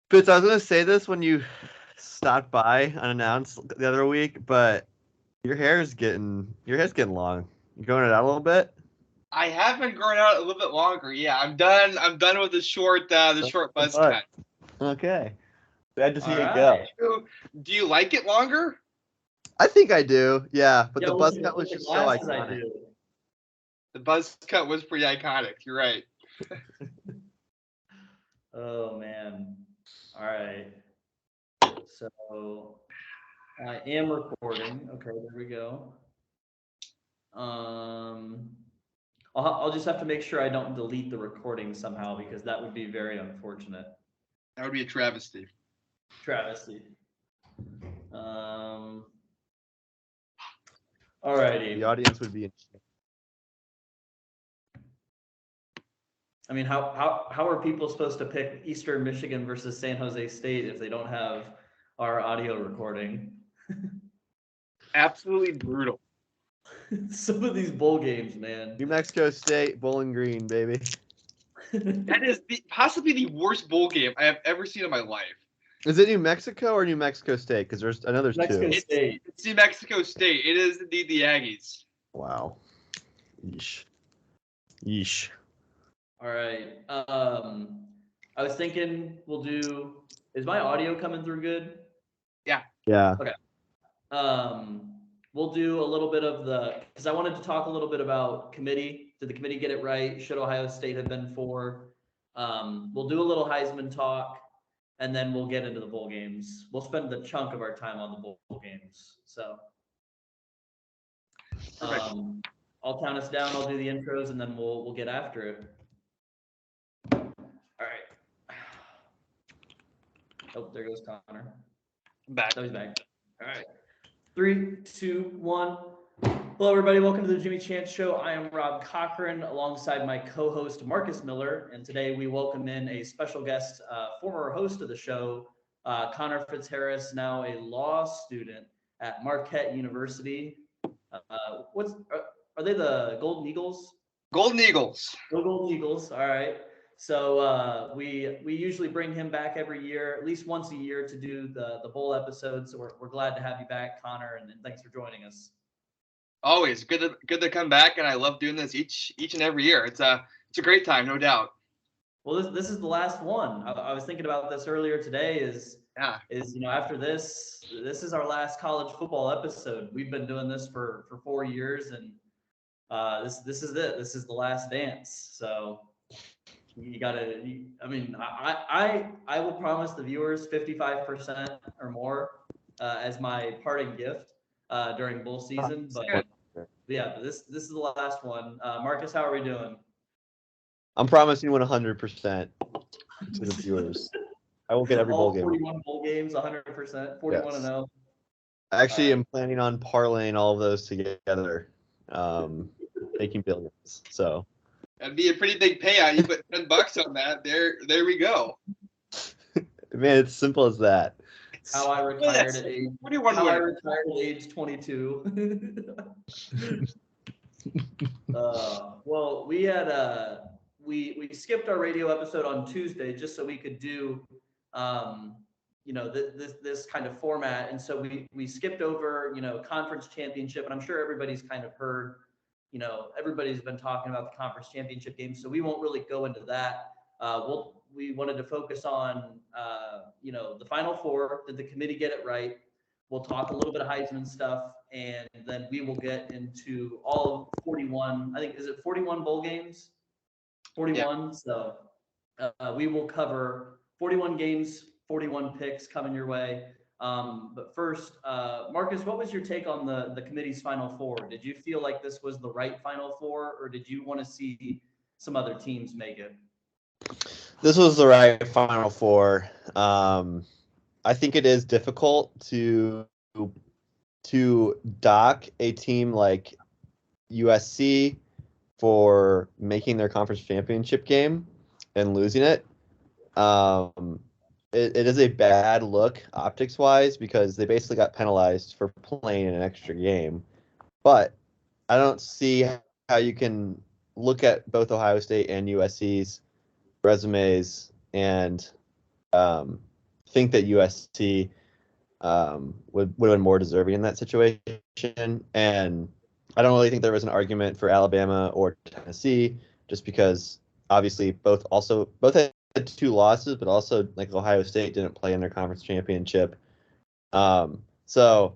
Fitz, I was gonna say this when you stopped by unannounced the other week, but your hair's getting long. You growing it out a little bit? I have been growing out a little bit longer. Yeah, I'm done. I'm done with the short buzz But cut. okay, glad to see All it go. right. Do you like it longer? I think I do, yeah. But Yeah, the with buzz the, cut was with the just so glasses, I iconic. do. The buzz cut was pretty iconic. You're right. Oh man. All right. So I am recording. Okay, there we go. Um, I'll just have to make sure I don't delete the recording somehow because that would be very unfortunate. That would be a travesty. Travesty. Alrighty. The audience would be interesting. I mean, how are people supposed to pick Eastern Michigan versus San Jose State if they don't have our audio recording? Absolutely brutal. Some of these bowl games, man. New Mexico State, Bowling Green, baby. That is possibly the worst bowl game I have ever seen in my life. Is it New Mexico or New Mexico State? Because there's Mexico two. State. It's New Mexico State. It is indeed the Aggies. Wow. Yeesh. Yeesh. All right. I was thinking we'll do. Is my audio coming through good? Yeah. Yeah. Okay. We'll do a little bit of because I wanted to talk a little bit about committee. Did the committee get it right? Should Ohio State have been 4? We'll do a little Heisman talk, and then we'll get into the bowl games. We'll spend the chunk of our time on the bowl games. So, I'll count us down. I'll do the intros, and then we'll get after it. All right. Oh, there goes Connor. I'm back. Oh, he's back. All right. 3, 2, 1. Hello, everybody. Welcome to the Jimmy Chance Show. I am Rob Cochran alongside my co-host Marcus Miller, and today we welcome in a special guest, former host of the show, Connor Fitzharris, now a law student at Marquette University. Are they the Golden Eagles? Golden Eagles. Go Golden Eagles. All right. So we usually bring him back every year, at least once a year, to do the bowl episodes. So we're glad to have you back, Connor, and thanks for joining us. Always good to come back, and I love doing this each and every year. It's a great time, no doubt. Well, this is the last one. I was thinking about this earlier today. Is after this is our last college football episode. We've been doing this for 4 years, and this is it. This is the last dance. So you gotta. I mean, I will promise the viewers 55% or more as my parting gift during bowl season. But yeah, this is the last one. Marcus, how are we doing? I'm promising 100% to the viewers. I will get every bowl game. 41 bowl games, 100%, 41-0. I actually am planning on parlaying all of those together, making billions. So that'd be a pretty big payout. You put $10 on that. There we go. Man, it's simple as that. How I retired at age 21. How I retired at age 22. Well, we had we skipped our radio episode on Tuesday just so we could do this kind of format, and so we skipped over conference championship, and I'm sure everybody's kind of heard, everybody's been talking about the conference championship game, so we won't really go into that. We wanted to focus on the Final Four. Did the committee get it right? We'll talk a little bit of Heisman stuff, and then we will get into all of 41. I think, is it 41 bowl games? 41. Yeah. So we will cover 41 games, 41 picks coming your way. But first, Marcus, what was your take on the committee's Final Four? Did you feel like this was the right Final Four, or did you want to see some other teams make it? This was the right Final Four. I think it is difficult to dock a team like USC for making their conference championship game and losing it. It is a bad look optics-wise because they basically got penalized for playing an extra game. But I don't see how you can look at both Ohio State and USC's resumes and think that USC would have been more deserving in that situation. And I don't really think there was an argument for Alabama or Tennessee, just because obviously both had 2 losses, but also like Ohio State didn't play in their conference championship. So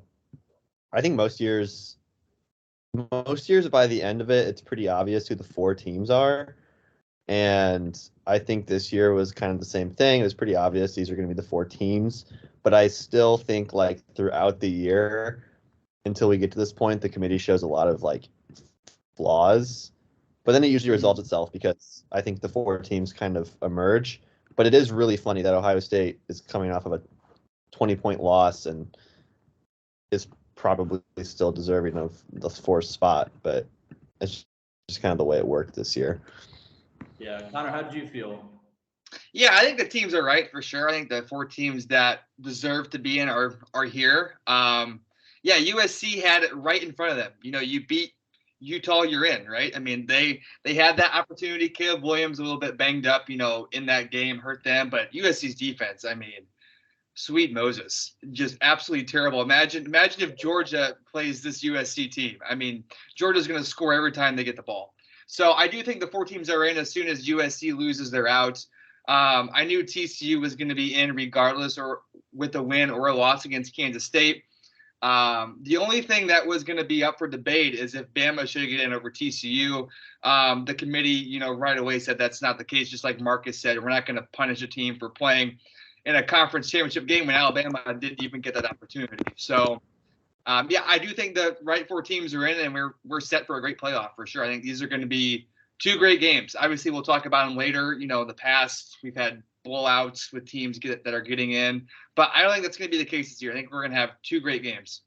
I think most years by the end of it, it's pretty obvious who the 4 teams are. And I think this year was kind of the same thing. It was pretty obvious these are going to be the 4 teams. But I still think like throughout the year, until we get to this point, the committee shows a lot of like flaws. But then it usually resolves itself because I think the 4 teams kind of emerge. But it is really funny that Ohio State is coming off of a 20-point loss and is probably still deserving of the 4th spot. But it's just kind of the way it worked this year. Yeah, Connor, how did you feel? Yeah, I think the teams are right for sure. I think the 4 teams that deserve to be in are here. Yeah, USC had it right in front of them. You beat Utah, you're in, right? I mean, they had that opportunity. Caleb Williams a little bit banged up, in that game, hurt them. But USC's defense, I mean, sweet Moses, just absolutely terrible. Imagine if Georgia plays this USC team. I mean, Georgia's going to score every time they get the ball. So I do think the 4 teams are in. As soon as USC loses, they're out. I knew TCU was going to be in regardless, or with a win or a loss against Kansas State. The only thing that was going to be up for debate is if Bama should get in over TCU. The committee, right away said that's not the case. Just like Marcus said, we're not going to punish a team for playing in a conference championship game when Alabama didn't even get that opportunity. So, yeah, I do think the right 4 teams are in, and we're set for a great playoff for sure. I think these are going to be 2 great games. Obviously, we'll talk about them later. In the past, we've had blowouts with teams that are getting in, but I don't think that's going to be the case this year. I think we're going to have 2 great games.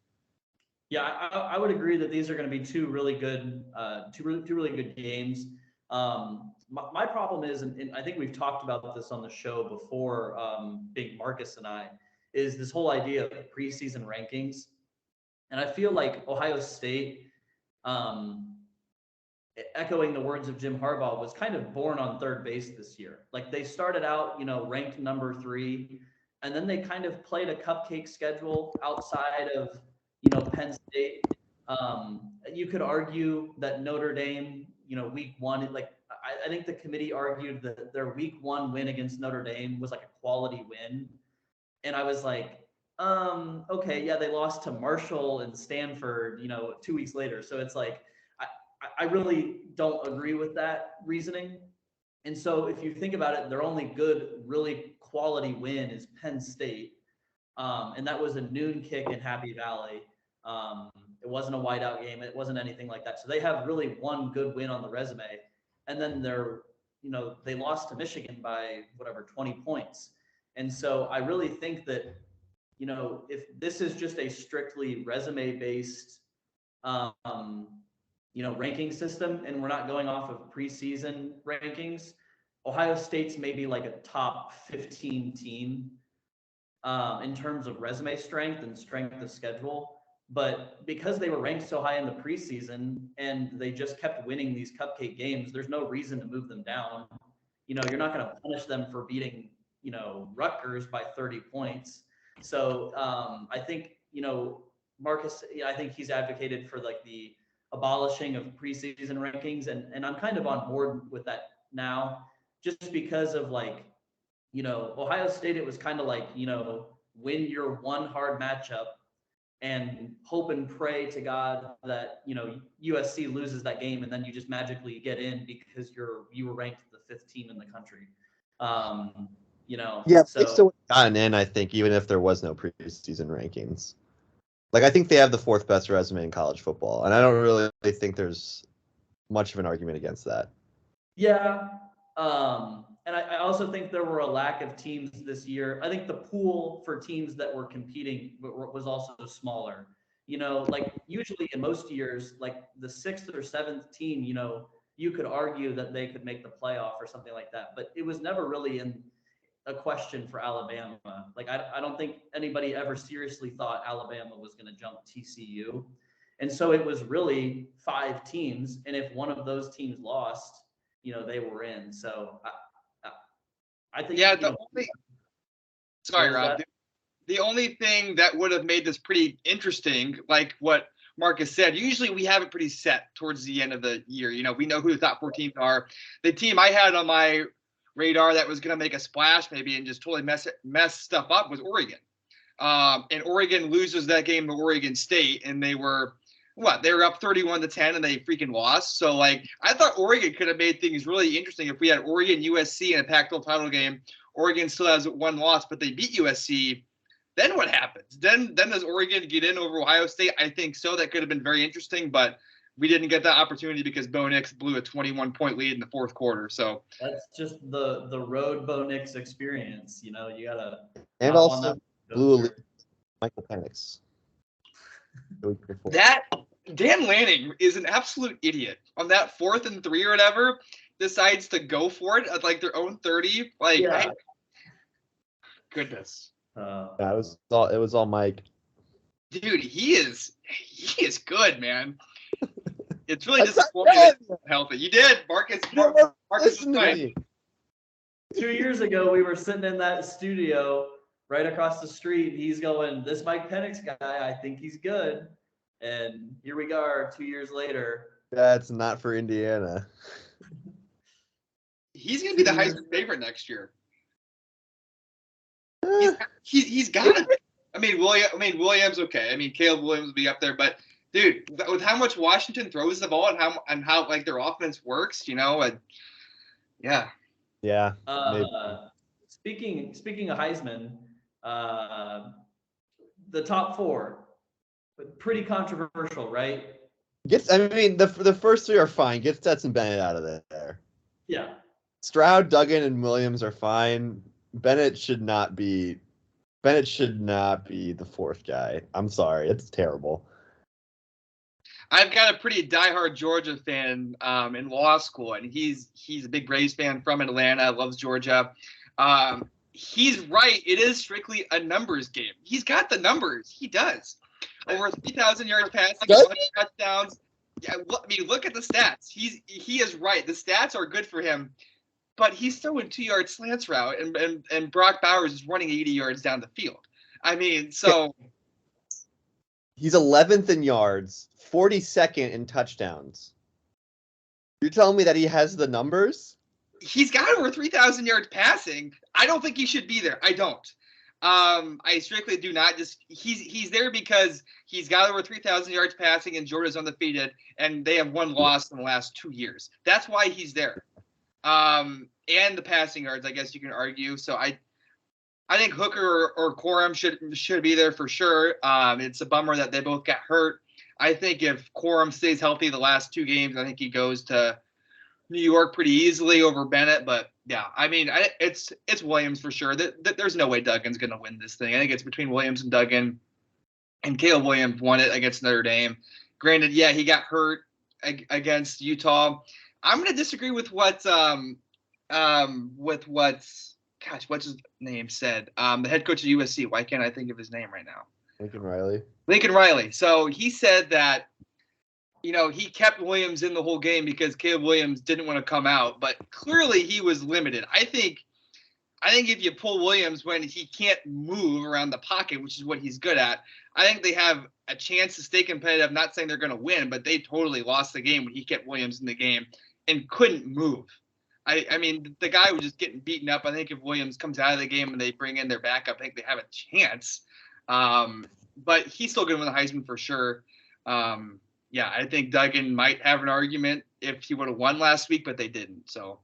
Yeah, I would agree that these are going to be 2 really good, two really good games. My problem is, and I think we've talked about this on the show before, Big Marcus and I, is this whole idea of preseason rankings. And I feel like Ohio State, echoing the words of Jim Harbaugh, was kind of born on third base this year. Like they started out, ranked number 3, and then they kind of played a cupcake schedule outside of, Penn State. You could argue that Notre Dame, week 1, like I think the committee argued that their week 1 win against Notre Dame was like a quality win. And I was like, okay, yeah, they lost to Marshall and Stanford, 2 weeks later. So it's like, I really don't agree with that reasoning. And so if you think about it, their only good, really quality win is Penn State. And that was a noon kick in Happy Valley. It wasn't a whiteout game. It wasn't anything like that. So they have really one good win on the resume. And then they lost to Michigan by 20 points. And so I really think that, if this is just a strictly resume-based, ranking system, and we're not going off of preseason rankings, Ohio State's maybe like a top 15 team in terms of resume strength and strength of schedule. But because they were ranked so high in the preseason and they just kept winning these cupcake games, there's no reason to move them down. You're not going to punish them for beating, Rutgers by 30 points. So I think, Marcus, I think he's advocated for like the abolishing of preseason rankings. And I'm kind of on board with that now, just because of like, Ohio State, it was kind of like, win your one hard matchup and hope and pray to God that, USC loses that game and then you just magically get in because you were ranked the 5th team in the country. Yeah, so, they still would have gotten in, I think, even if there was no preseason rankings. Like, I think they have the 4th best resume in college football, and I don't really think there's much of an argument against that. Yeah. And I also think there were a lack of teams this year. I think the pool for teams that were competing was also smaller. Like usually in most years, like the 6th or 7th team, you could argue that they could make the playoff or something like that. But it was never really in a question for Alabama. Like I don't think anybody ever seriously thought Alabama was going to jump TCU. And so it was really 5 teams. And if one of those teams lost, they were in. So I think, yeah, Sorry, What was Rob. that? The only thing that would have made this pretty interesting, like what Marcus said, usually we have it pretty set towards the end of the year. We know who the top 4 teams are. The team I had on my radar that was going to make a splash maybe and just totally mess stuff up was Oregon. And Oregon loses that game to Oregon State, and they were up 31-10, and they freaking lost. So, I thought Oregon could have made things really interesting if we had Oregon USC in a Pac-12 title game. Oregon still has 1 loss, but they beat USC. Then what happens? Then does Oregon get in over Ohio State? I think so. That could have been very interesting, but we didn't get that opportunity because Bo Nix blew a 21-point lead in the 4th quarter. So That's just the road Bo Nix experience. You gotta. And also blew a lead, Michael Penix. That Dan Lanning is an absolute idiot on that 4th and 3 or whatever. Decides to go for it at their own 30. Goodness. It was all Mike. Dude, he is good, man. It's really disappointing that he's healthy. You did, Marcus. Marcus was fine. 2 years ago, we were sitting in that studio right across the street. He's going, "This Mike Penix guy, I think he's good." And here we are 2 years later. That's not for Indiana. He's going to be the Heisman favorite next year. He's got to be. Williams, okay. Caleb Williams will be up there, but dude, with how much Washington throws the ball and how their offense works, yeah. Yeah. Speaking of Heisman, the top 4, pretty controversial, right? The first 3 are fine. Get Stetson Bennett out of there. Yeah. Stroud, Duggan, and Williams are fine. Bennett should not be the 4th guy. I'm sorry, it's terrible. I've got a pretty diehard Georgia fan in law school, and he's a big Braves fan from Atlanta, loves Georgia. He's right. It is strictly a numbers game. He's got the numbers. He does. Over 3,000 yards passing, 100 touchdowns. Yeah, look at the stats. He is right. The stats are good for him, but he's throwing 2-yard slants route, and Brock Bowers is running 80 yards down the field. He's 11th in yards, 42nd in touchdowns. You're telling me that he has the numbers? He's got over 3,000 yards passing. I don't think he should be there. I don't. I strictly do not. He's there because he's got over 3,000 yards passing and Georgia's undefeated, and they have 1 loss in the last 2 years. That's why he's there. And the passing yards, I guess you can argue. So I think Hooker or Corum should be there for sure. It's a bummer that they both got hurt. I think if Corum stays healthy the last 2 games, I think he goes to New York pretty easily over Bennett. But yeah, it's Williams for sure. There's no way Duggan's going to win this thing. I think it's between Williams and Duggan, and Caleb Williams won it against Notre Dame. Granted, yeah, he got hurt against Utah. I'm going to disagree with what's what's his name said. The head coach of USC. Why can't I think of his name right now? Lincoln Riley. So he said that, he kept Williams in the whole game because Caleb Williams didn't want to come out, but clearly he was limited. I think if you pull Williams when he can't move around the pocket, which is what he's good at, I think they have a chance to stay competitive. I'm not saying they're going to win, but they totally lost the game when he kept Williams in the game and couldn't move. The guy was just getting beaten up. I think if Williams comes out of the game and they bring in their backup, I think they have a chance. But he's still going to win the Heisman for sure. Yeah, I think Duggan might have an argument if he would have won last week, but they didn't. So,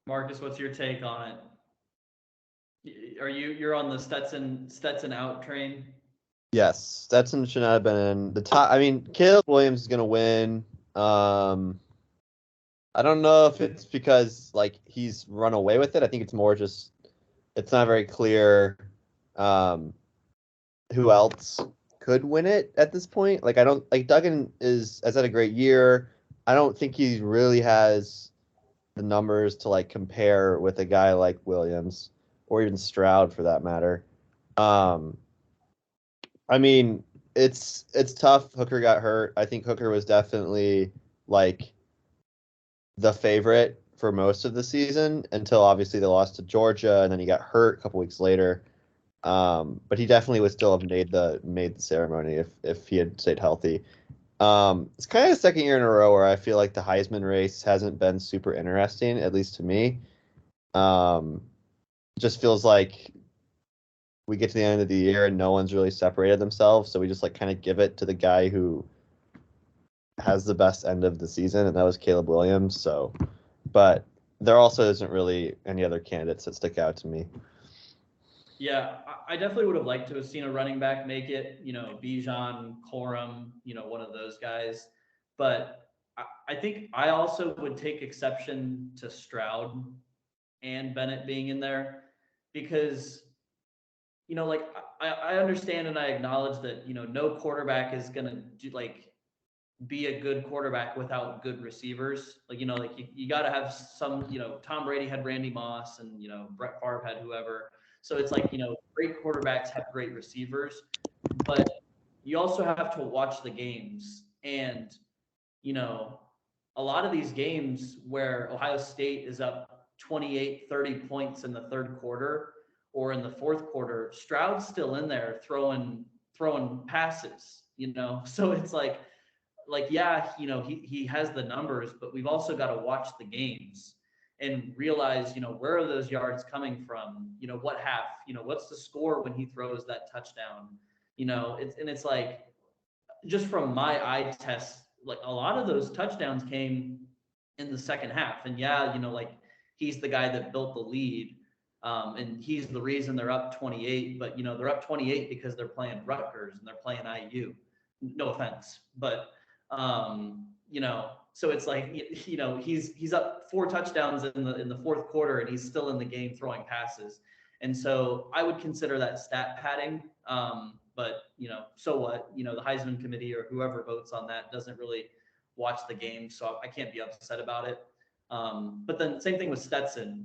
Marcus, what's your take on it? You're on the Stetson out train? Yes, Stetson should not have been in the top. Caleb Williams is going to win. I don't know if it's because he's run away with it. I think it's more just it's not very clear who else could win it at this point. Duggan has had a great year. I don't think he really has the numbers to compare with a guy like Williams or even Stroud for that matter. It's tough. Hooker got hurt. I think Hooker was definitely the favorite for most of the season until obviously they lost to Georgia, and then he got hurt a couple weeks later. But he definitely would still have made the ceremony if he had stayed healthy. It's kind of the second year in a row where I feel like the Heisman race hasn't been super interesting, at least to me. Just feels like we get to the end of the year and no one's really separated themselves, so we just like kind of give it to the guy who has the best end of the season, and that was Caleb Williams. So, but there also isn't really any other candidates that stick out to me. Yeah, I definitely would have liked to have seen a running back make it, Bijan, Corum, one of those guys. But I think I also would take exception to Stroud and Bennett being in there because, like I understand and I acknowledge that, no quarterback is going to do be a good quarterback without good receivers. You got to have some, Tom Brady had Randy Moss and, Brett Favre had whoever. So it's great quarterbacks have great receivers, but you also have to watch the games. And, a lot of these games where Ohio State is up 28, 30 points in the third quarter or in the fourth quarter, Stroud's still in there throwing passes, So it's yeah, he has the numbers, but we've also got to watch the games and realize, where are those yards coming from? What half, what's the score when he throws that touchdown? It's like, just from my eye test, like a lot of those touchdowns came in the second half. And yeah, he's the guy that built the lead. And he's the reason they're up 28, but they're up 28 because they're playing Rutgers and they're playing IU. No offense, but so it's like, he's up 4 touchdowns in the fourth quarter and he's still in the game throwing passes. And so I would consider that stat padding. But so what, the Heisman committee or whoever votes on that doesn't really watch the game. So I can't be upset about it. But then same thing with Stetson,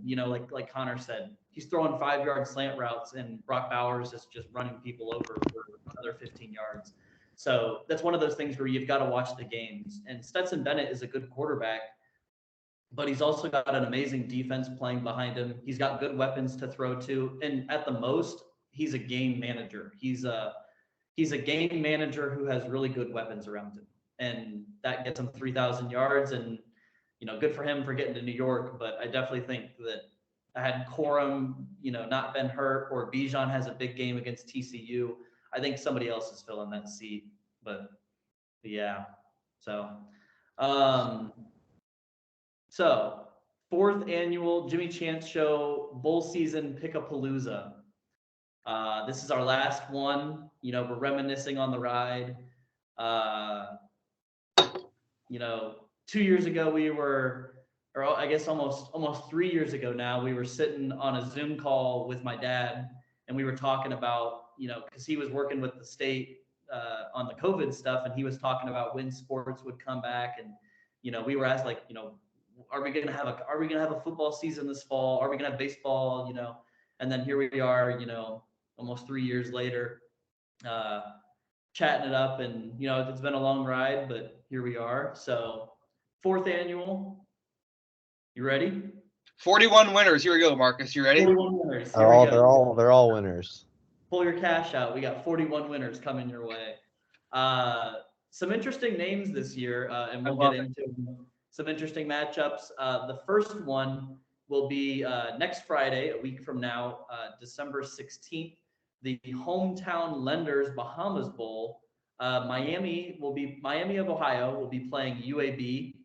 like Connor said, he's throwing 5-yard slant routes and Brock Bowers is just running people over for another 15 yards. So that's one of those things where you've got to watch the games. And Stetson Bennett is a good quarterback, but he's also got an amazing defense playing behind him. He's got good weapons to throw to. And at the most, he's a game manager. He's a game manager who has really good weapons around him. And that gets him 3,000 yards. And, good for him for getting to New York. But I definitely think that I had Corum, not been hurt, or Bijan has a big game against TCU, I think somebody else is filling that seat, but yeah. So, so 4th annual Jimmy Chance Show Bowl Season Pick-A-Palooza. This is our last one. We're reminiscing on the ride. 2 years ago or I guess almost 3 years ago now, we were sitting on a Zoom call with my dad, and we were talking about, because he was working with the state on the COVID stuff, and he was talking about when sports would come back, and we were asked are we gonna have a football season this fall? Are we gonna have baseball? And then here we are, almost 3 years later, chatting it up, and it's been a long ride, but here we are. So 4th annual, you ready? 41 winners. Here we go, Marcus. You ready? 41 winners. They're all winners. Pull your cash out. We got 41 winners coming your way. Some interesting names this year, and we'll get into some interesting matchups. The first one will be next Friday, a week from now, December 16th, the Hometown Lenders Bahamas Bowl. Miami of Ohio will be playing UAB.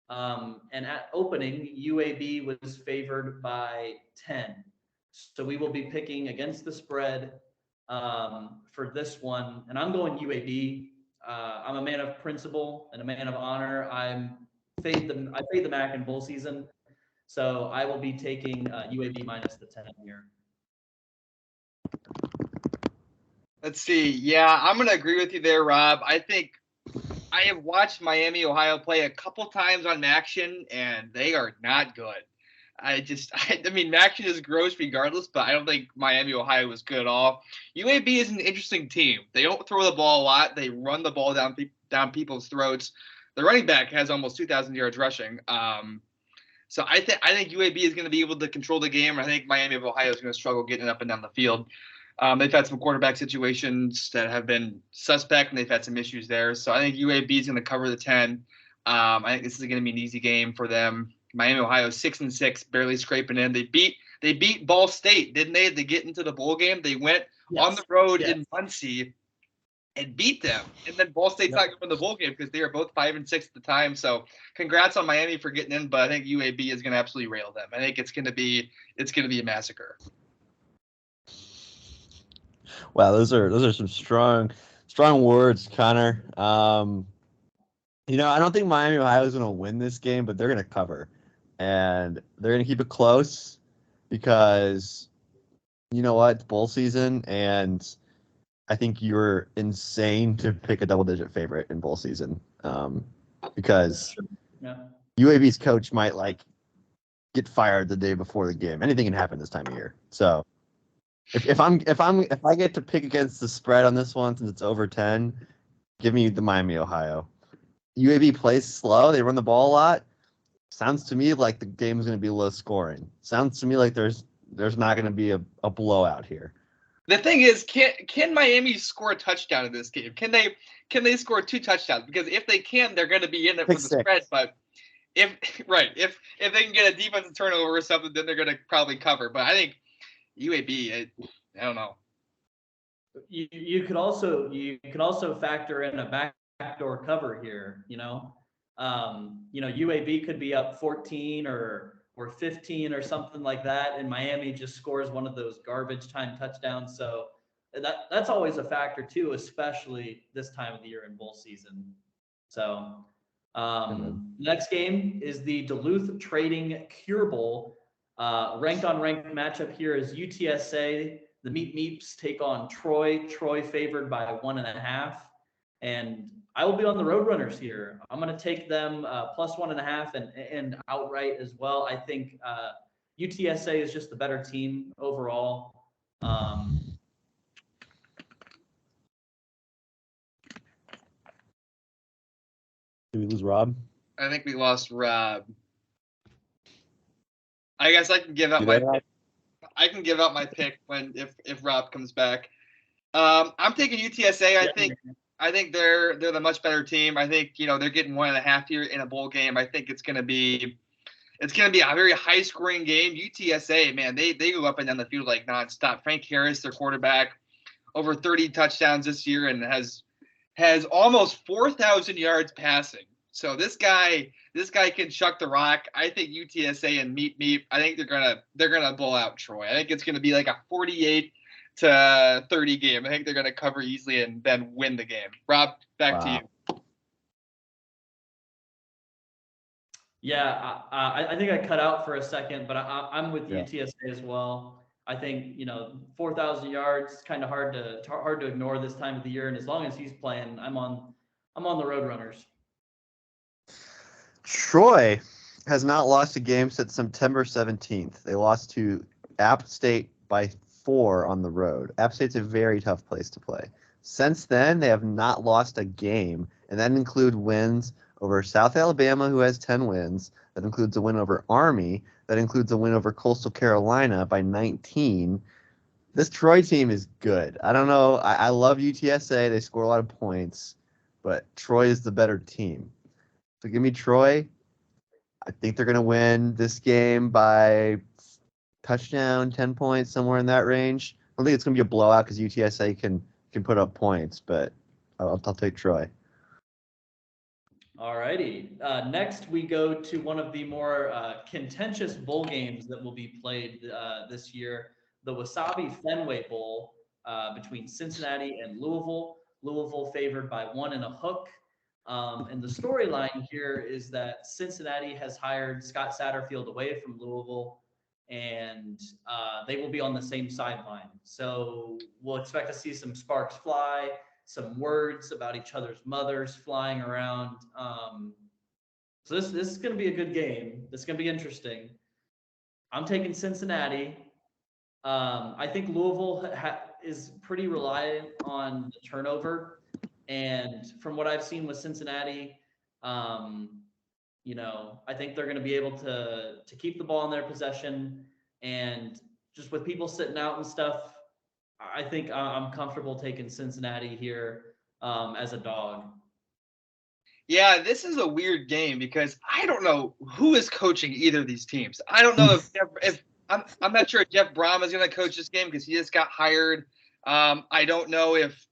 And at opening, UAB was favored by 10. So we will be picking against the spread for this one. And I'm going UAB. I'm a man of principle and a man of honor. I fade the MAC in bowl season. So I will be taking UAB minus the 10 here. Let's see. Yeah, I'm going to agree with you there, Rob. I think I have watched Miami, Ohio play a couple times on Maction, and they are not good. I mean, Maction is gross regardless, but I don't think Miami, Ohio is good at all. UAB is an interesting team. They don't throw the ball a lot. They run the ball down people's throats. The running back has almost 2,000 yards rushing. So I think UAB is going to be able to control the game. I think Miami of Ohio is going to struggle getting up and down the field. They've had some quarterback situations that have been suspect, and they've had some issues there. So I think UAB is going to cover the 10. I think this is going to be an easy game for them. Miami of Ohio 6-6, barely scraping in. They beat Ball State, didn't they? To get into the bowl game, they went on the road in Muncie and beat them. And then Ball State's not going to the bowl game because they were both 5-6 at the time. So congrats on Miami for getting in, but I think UAB is going to absolutely rail them. I think it's going to be a massacre. Wow, those are some strong words, Connor. I don't think Miami Ohio is going to win this game, but they're going to cover, and they're going to keep it close because you know what, it's bowl season, and I think you're insane to pick a double-digit favorite in bowl season, because UAB's coach might get fired the day before the game. Anything can happen this time of year. So if I get to pick against the spread on this one since it's over 10, give me the Miami Ohio. UAB plays slow. They run the ball a lot. Sounds to me like the game's going to be low scoring. Sounds to me like there's not going to be a blowout here. The thing is, can Miami score a touchdown in this game? Can they score 2 touchdowns? Because if they can, they're going to be in it for the spread. But if they can get a defensive turnover or something, then they're going to probably cover. But I think UAB, I don't know. You could also factor in a backdoor cover here. UAB could be up 14 or 15 or something like that, and Miami just scores one of those garbage time touchdowns. So that's always a factor too, especially this time of the year in bowl season. So next game is the Duluth Trading Cure Bowl. Ranked on ranked matchup here is UTSA. The Meat Meeps take on Troy. Troy favored by 1.5. And I will be on the Roadrunners here. I'm going to take them plus 1.5 and outright as well. I think UTSA is just the better team overall. Did we lose Rob? I think we lost Rob. I guess I can give out my pick if Rob comes back. I'm taking UTSA. I think they're the much better team. I think they're getting 1.5 here in a bowl game. I think it's gonna be a very high scoring game. UTSA, man, they go up and down the field like nonstop. Frank Harris, their quarterback, over 30 touchdowns this year and has almost 4,000 yards passing. So this guy can chuck the rock. I think UTSA and Meat. I think they're gonna blow out Troy. I think it's gonna be like a 48-30 game. I think they're gonna cover easily and then win the game. Rob, back to you. Yeah, I think I cut out for a second, but I'm with UTSA as well. I think 4,000 yards, kind of hard to ignore this time of the year. And as long as he's playing, I'm on the Roadrunners. Troy has not lost a game since September 17th. They lost to App State by 4 on the road. App State's a very tough place to play. Since then, they have not lost a game, and that includes wins over South Alabama, who has 10 wins. That includes a win over Army. That includes a win over Coastal Carolina by 19. This Troy team is good. I don't know. I love UTSA. They score a lot of points, but Troy is the better team. So give me Troy. I think they're going to win this game by touchdown, 10 points, somewhere in that range. I don't think it's going to be a blowout because UTSA can put up points, but I'll take Troy. All righty. Next, we go to one of the more contentious bowl games that will be played this year, the Wasabi Fenway Bowl between Cincinnati and Louisville. Louisville favored by 1.5. And the storyline here is that Cincinnati has hired Scott Satterfield away from Louisville, and they will be on the same sideline. So we'll expect to see some sparks fly, some words about each other's mothers flying around. So this is going to be a good game. This is going to be interesting. I'm taking Cincinnati. I think Louisville is pretty reliant on the turnover. And from what I've seen with Cincinnati, I think they're going to be able to keep the ball in their possession, and just with people sitting out and stuff, I think I'm comfortable taking Cincinnati here as a dog. Yeah, this is a weird game because I don't know who is coaching either of these teams. I don't know if I'm not sure if Jeff Brom is going to coach this game because he just got hired. I don't know if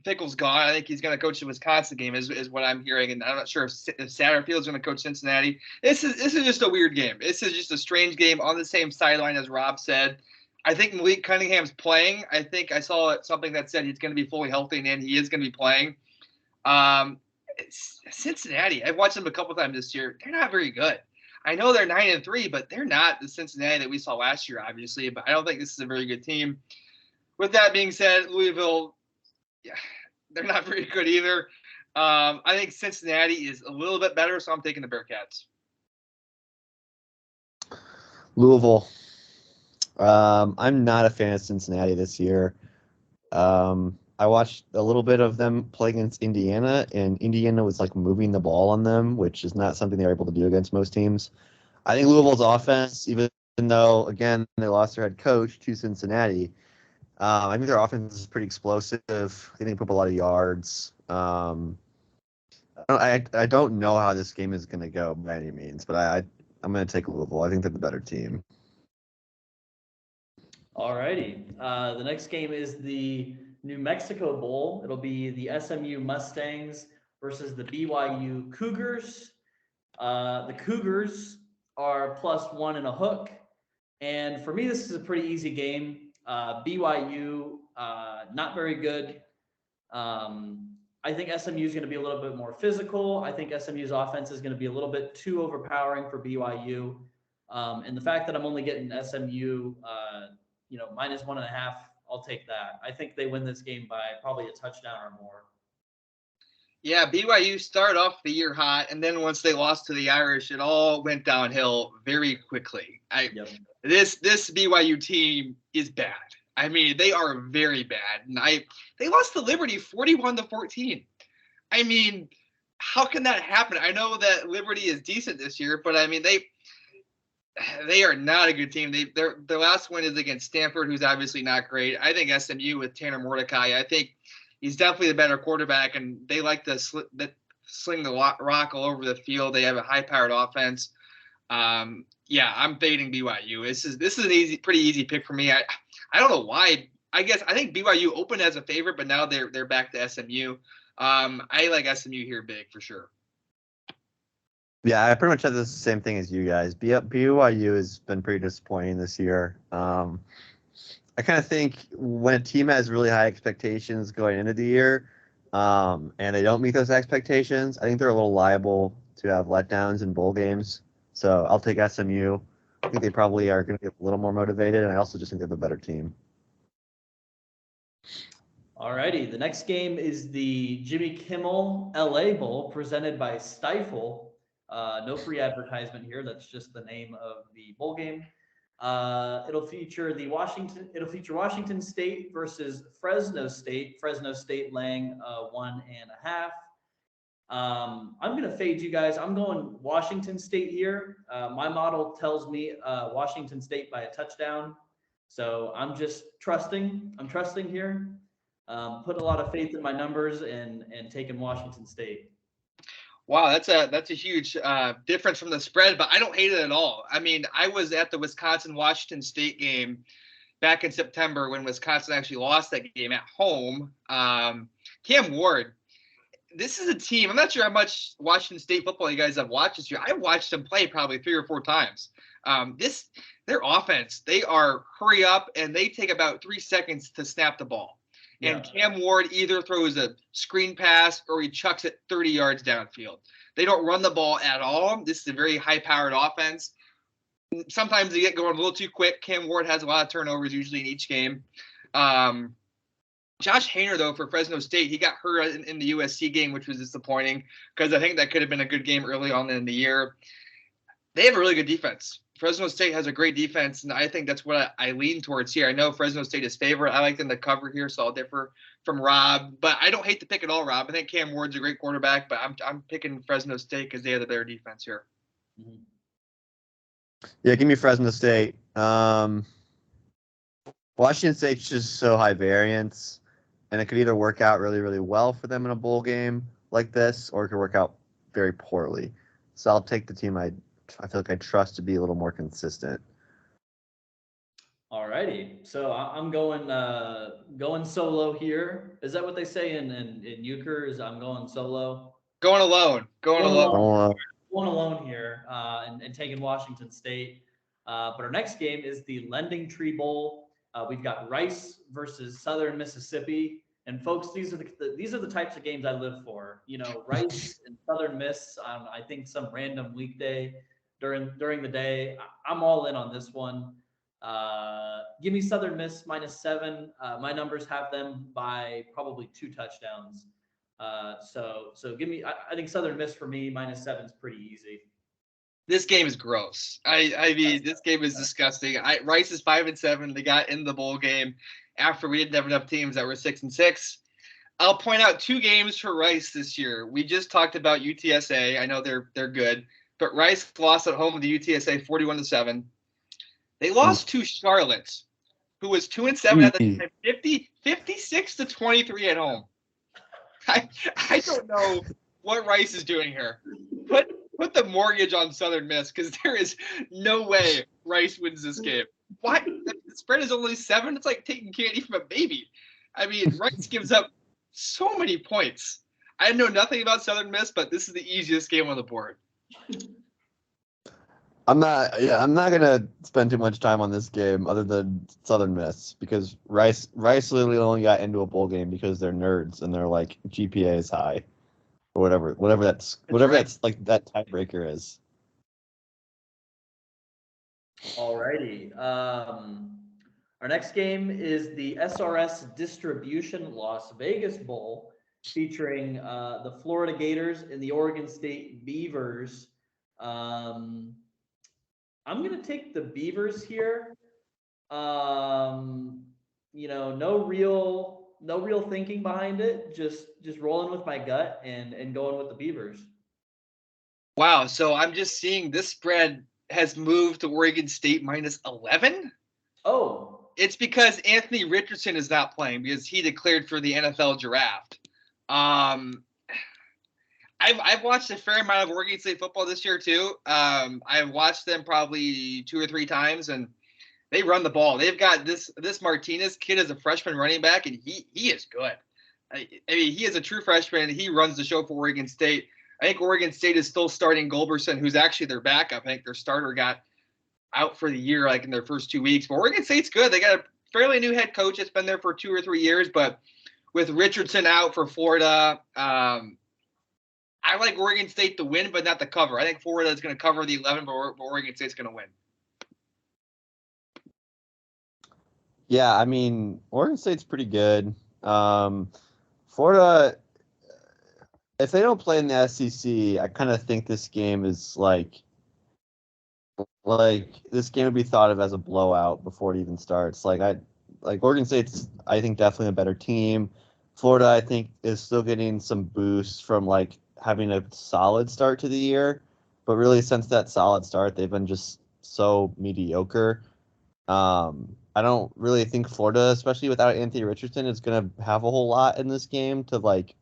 Pickle's gone. I think he's going to coach the Wisconsin game is what I'm hearing, and I'm not sure if Satterfield's going to coach Cincinnati. This is just a weird game. This is just a strange game on the same sideline as Rob said. I think Malik Cunningham's playing. I think I saw something that said he's going to be fully healthy and he is going to be playing. Cincinnati, I've watched them a couple times this year. They're not very good. I know they're 9-3, but they're not the Cincinnati that we saw last year, obviously. But I don't think this is a very good team. With that being said, Louisville, yeah, they're not very good either. I think Cincinnati is a little bit better, so I'm taking the Bearcats. Louisville. I'm not a fan of Cincinnati this year. I watched a little bit of them play against Indiana, and Indiana was like moving the ball on them, which is not something they're able to do against most teams. I think Louisville's offense, even though, again, they lost their head coach to Cincinnati, I think their offense is pretty explosive. I think they put up a lot of yards. I don't know how this game is going to go by any means, but I'm going to take Louisville. I think they're the better team. All righty. The next game is the New Mexico Bowl. It'll be the SMU Mustangs versus the BYU Cougars. The Cougars are +1 and a hook. And for me, this is a pretty easy game. BYU, not very good. I think SMU is going to be a little bit more physical. I think SMU's offense is going to be a little bit too overpowering for BYU. And the fact that I'm only getting SMU, -1.5, I'll take that. I think they win this game by probably a touchdown or more. Yeah, BYU started off the year hot, and then once they lost to the Irish, it all went downhill very quickly. This BYU team is bad. I mean, they are very bad. And they lost to Liberty 41-14. I mean, how can that happen? I know that Liberty is decent this year, but I mean they are not a good team. Their last win is against Stanford, who's obviously not great. I think SMU with Tanner Mordecai, I think he's definitely the better quarterback, and they like to sling the rock all over the field. They have a high-powered offense. Yeah, I'm fading BYU. This is an pretty easy pick for me. I don't know why. I think BYU opened as a favorite, but now they're back to SMU. I like SMU here big for sure. Yeah, I pretty much have the same thing as you guys. BYU has been pretty disappointing this year. I kind of think when a team has really high expectations going into the year, and they don't meet those expectations, I think they're a little liable to have letdowns in bowl games. So I'll take SMU. I think they probably are going to get a little more motivated, and I also just think they're the better team. All righty. The next game is the Jimmy Kimmel LA Bowl presented by Stifle. No free advertisement here. That's just the name of the bowl game. It'll feature Washington State versus Fresno State. Fresno State laying 1.5. I'm going to fade you guys. I'm going Washington State here. My model tells me Washington State by a touchdown. So I'm just trusting. I'm trusting here. Put a lot of faith in my numbers and taking Washington State. Wow, that's a huge difference from the spread, but I don't hate it at all. I mean, I was at the Wisconsin-Washington State game back in September when Wisconsin actually lost that game at home. Cam Ward, this is a team. I'm not sure how much Washington State football you guys have watched this year. I've watched them play probably 3 or 4 times. Their offense, they are hurry up, and they take about 3 seconds to snap the ball. And Cam Ward either throws a screen pass or he chucks it 30 yards downfield. They don't run the ball at all. This is a very high-powered offense. Sometimes they get going a little too quick. Cam Ward has a lot of turnovers usually in each game. Josh Haener, though, for Fresno State, he got hurt in the USC game, which was disappointing because I think that could have been a good game early on in the year. They have a really good defense. Fresno State has a great defense, and I think that's what I lean towards here. I know Fresno State is favorite. I like them to cover here, so I'll differ from Rob. But I don't hate the pick at all, Rob. I think Cam Ward's a great quarterback, but I'm picking Fresno State because they have the better defense here. Mhm. Yeah, give me Fresno State. Washington State's just so high variance, and it could either work out really, really well for them in a bowl game like this, or it could work out very poorly. So I'll take the team I feel like I trust to be a little more consistent. Alrighty, so I'm going solo here. Is that what they say in euchre? Is I'm going solo? Going alone. Going Going alone. alone. Going alone here, and taking Washington State. But our next game is the Lending Tree Bowl. We've got Rice versus Southern Mississippi. And folks, these are the types of games I live for. You know, Rice and Southern Miss. I think some random weekday during the day. I'm all in on this one. Give me Southern Miss -7. My numbers have them by probably 2 touchdowns. So give me. I think Southern Miss for me -7 is pretty easy. This game is gross. I mean, this game is disgusting. Rice is 5-7. They got in the bowl game after we didn't have enough teams that were 6-6. I'll point out 2 games for Rice this year. We just talked about UTSA. I know they're good, but Rice lost at home to UTSA 41-7. They lost to Charlotte, who was 2-7 at the time, 56-23 at home. I don't know what Rice is doing here. Put the mortgage on Southern Miss because there is no way Rice wins this game. Why? The spread is only 7. It's like taking candy from a baby. I mean, Rice gives up so many points. I know nothing about Southern Miss, but this is the easiest game on the board. I'm not gonna spend too much time on this game other than Southern Miss because Rice literally only got into a bowl game because they're nerds and they're like GPA is high or whatever that's like that tiebreaker is. Alrighty. Our next game is the SRS Distribution Las Vegas Bowl, featuring the Florida Gators and the Oregon State Beavers. I'm gonna take the Beavers here. No real thinking behind it. Just rolling with my gut and going with the Beavers. Wow. So I'm just seeing this spread has moved to Oregon State -11. Oh, it's because Anthony Richardson is not playing because he declared for the NFL draft. I've watched a fair amount of Oregon State football this year too. I've watched them probably 2 or 3 times, and they run the ball. They've got this Martinez kid as a freshman running back, and he is good. I mean, he is a true freshman, and he runs the show for Oregon State. I think Oregon State is still starting Gulberson, who's actually their backup. I think their starter got out for the year, like in their first 2 weeks. But Oregon State's good. They got a fairly new head coach that's been there for 2 or 3 years. But with Richardson out for Florida, I like Oregon State to win, but not to cover. I think Florida is going to cover the 11, but Oregon State's going to win. Yeah, I mean, Oregon State's pretty good. Florida, if they don't play in the SEC, I kind of think this game is like this game would be thought of as a blowout before it even starts. Like Oregon State's, I think, definitely a better team. Florida, I think, is still getting some boost from like having a solid start to the year, but really since that solid start, they've been just so mediocre. I don't really think Florida, especially without Anthony Richardson, is gonna have a whole lot in this game to like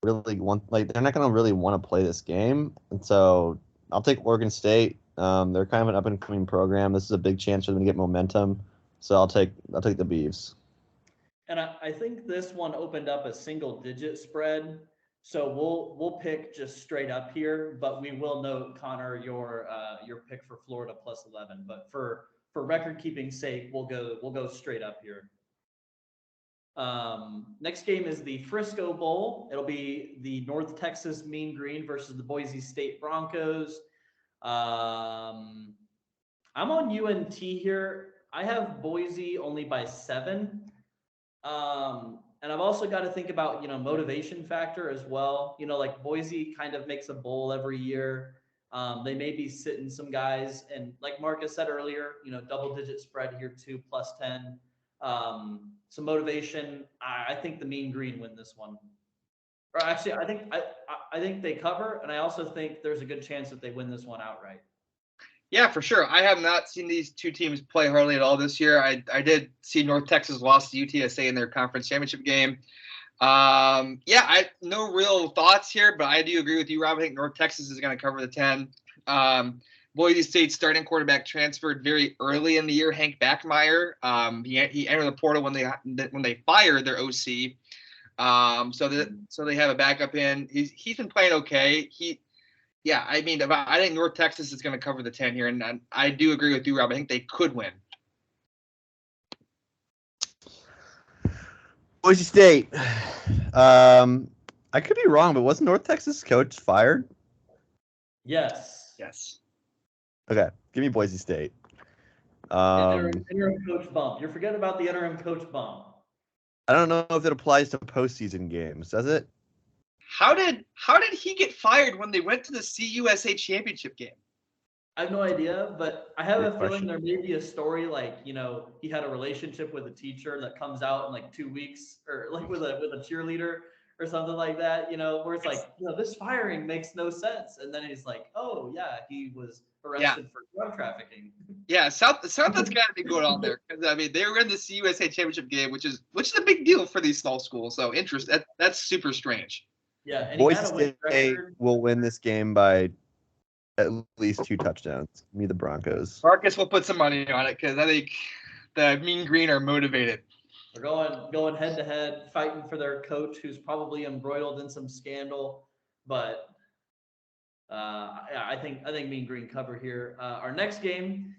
really want. Like they're not gonna really want to play this game, and so I'll take Oregon State. They're kind of an up and coming program. This is a big chance for them to get momentum, so I'll take the Beavs. And I think this one opened up a single-digit spread, so we'll pick just straight up here. But we will note, Connor, your pick for Florida +11. But for record keeping sake, we'll go straight up here. Next game is the Frisco Bowl. It'll be the North Texas Mean Green versus the Boise State Broncos. I'm on UNT here. I have Boise only by 7. And I've also got to think about, motivation factor as well. Like Boise kind of makes a bowl every year. They may be sitting some guys, and like Marcus said earlier, double-digit spread here too, +10. Some motivation. I think the Mean Green win this one. Or actually, I think they cover, and I also think there's a good chance that they win this one outright. Yeah, for sure. I have not seen these two teams play hardly at all this year. I did see North Texas lost to UTSA in their conference championship game. I no real thoughts here, but I do agree with you, Rob. I think North Texas is going to cover the 10. Boise State's starting quarterback transferred very early in the year, Hank Backmeyer. He entered the portal when they fired their OC. So they have a backup in. He's been playing okay. I think North Texas is going to cover the 10 here, and I do agree with you, Rob. I think they could win. Boise State. I could be wrong, but wasn't North Texas coach fired? Yes. Okay, give me Boise State. Interim coach bump. You're forgetting about the interim coach bump. I don't know if it applies to postseason games. Does it? How did he get fired when they went to the CUSA championship game? I have no idea, but I have Good a feeling question. there may be a story like, he had a relationship with a teacher that comes out in like 2 weeks, or like with a cheerleader or something like that, where it's like, this firing makes no sense. And then he's like, oh yeah, he was arrested for drug trafficking. Yeah, something's got to be going on there, because they were in the CUSA championship game, which is a big deal for these small schools. So that's super strange. Yeah, and Boise State will win this game by at least 2 touchdowns. Give me the Broncos. Marcus will put some money on it, because I think the Mean Green are motivated. They're going head to head, fighting for their coach, who's probably embroiled in some scandal. But I think Mean Green cover here. Our next game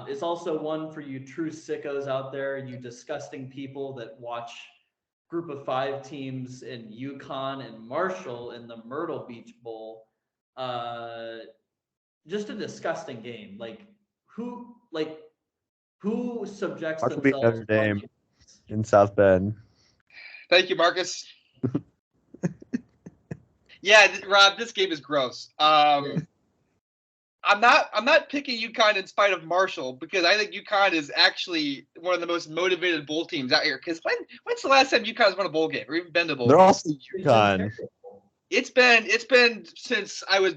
is also one for you true sickos out there, you disgusting people that watch Group of 5 teams in UConn and Marshall in the Myrtle Beach Bowl. Just a disgusting game. Who subjects Marshall beat themselves Notre Dame in South Bend. Thank you, Marcus. Yeah, Rob, this game is gross. I'm not picking UConn in spite of Marshall, because I think UConn is actually one of the most motivated bowl teams out here. Because when's the last time UConn's won a bowl game or even been to a bowl? They're game? also UConn. It's been since I was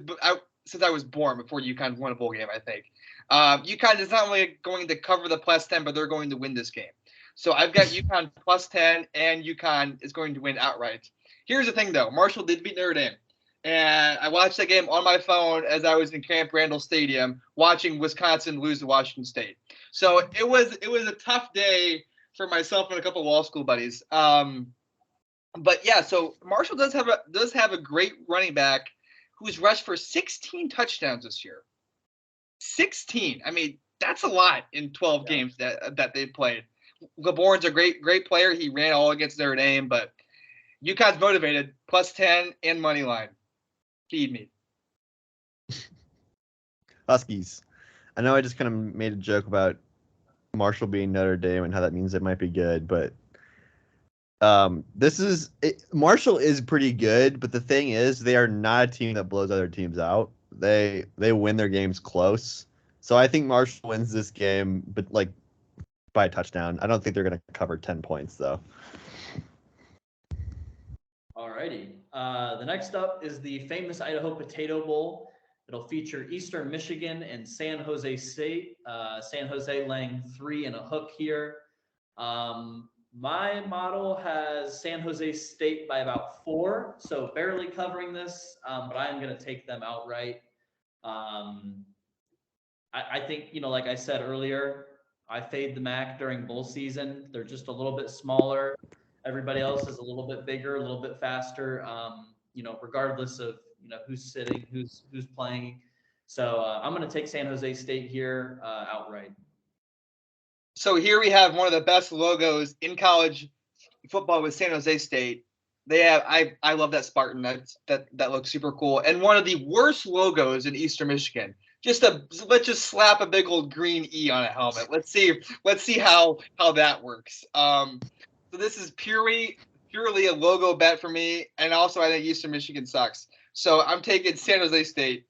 born, before UConn won a bowl game, I think. UConn is not only going to cover the +10, but they're going to win this game. So I've got UConn +10, and UConn is going to win outright. Here's the thing, though. Marshall did beat Notre Dame. And I watched that game on my phone as I was in Camp Randall Stadium watching Wisconsin lose to Washington State. So it was a tough day for myself and a couple of law school buddies. But yeah, so Marshall does have a great running back who's rushed for 16 touchdowns this year. 16. That's a lot in 12 games that they've played. LeBourne's a great player. He ran all against Notre Dame, but UConn's motivated, +10 and money line. Feed me. Huskies. I know I just kind of made a joke about Marshall being Notre Dame and how that means it might be good, but Marshall is pretty good, but the thing is they are not a team that blows other teams out. They win their games close. So I think Marshall wins this game, but by a touchdown. I don't think they're going to cover 10 points though. Alrighty. The next up is the famous Idaho Potato Bowl. It'll feature Eastern Michigan and San Jose State. San Jose laying 3 and a hook here. My model has San Jose State by about 4, so barely covering this, but I'm going to take them outright. I think, like I said earlier, I fade the MAC during bowl season. They're just a little bit smaller. Everybody else is a little bit bigger, a little bit faster, regardless of, who's sitting, who's playing. So I'm going to take San Jose State here outright. So here we have one of the best logos in college football with San Jose State. They have I love that Spartan. That looks super cool. And one of the worst logos in Eastern Michigan. Let's just slap a big old green E on a helmet. Let's see how that works. So this is purely a logo bet for me, and also I think Eastern Michigan sucks. So I'm taking San Jose State.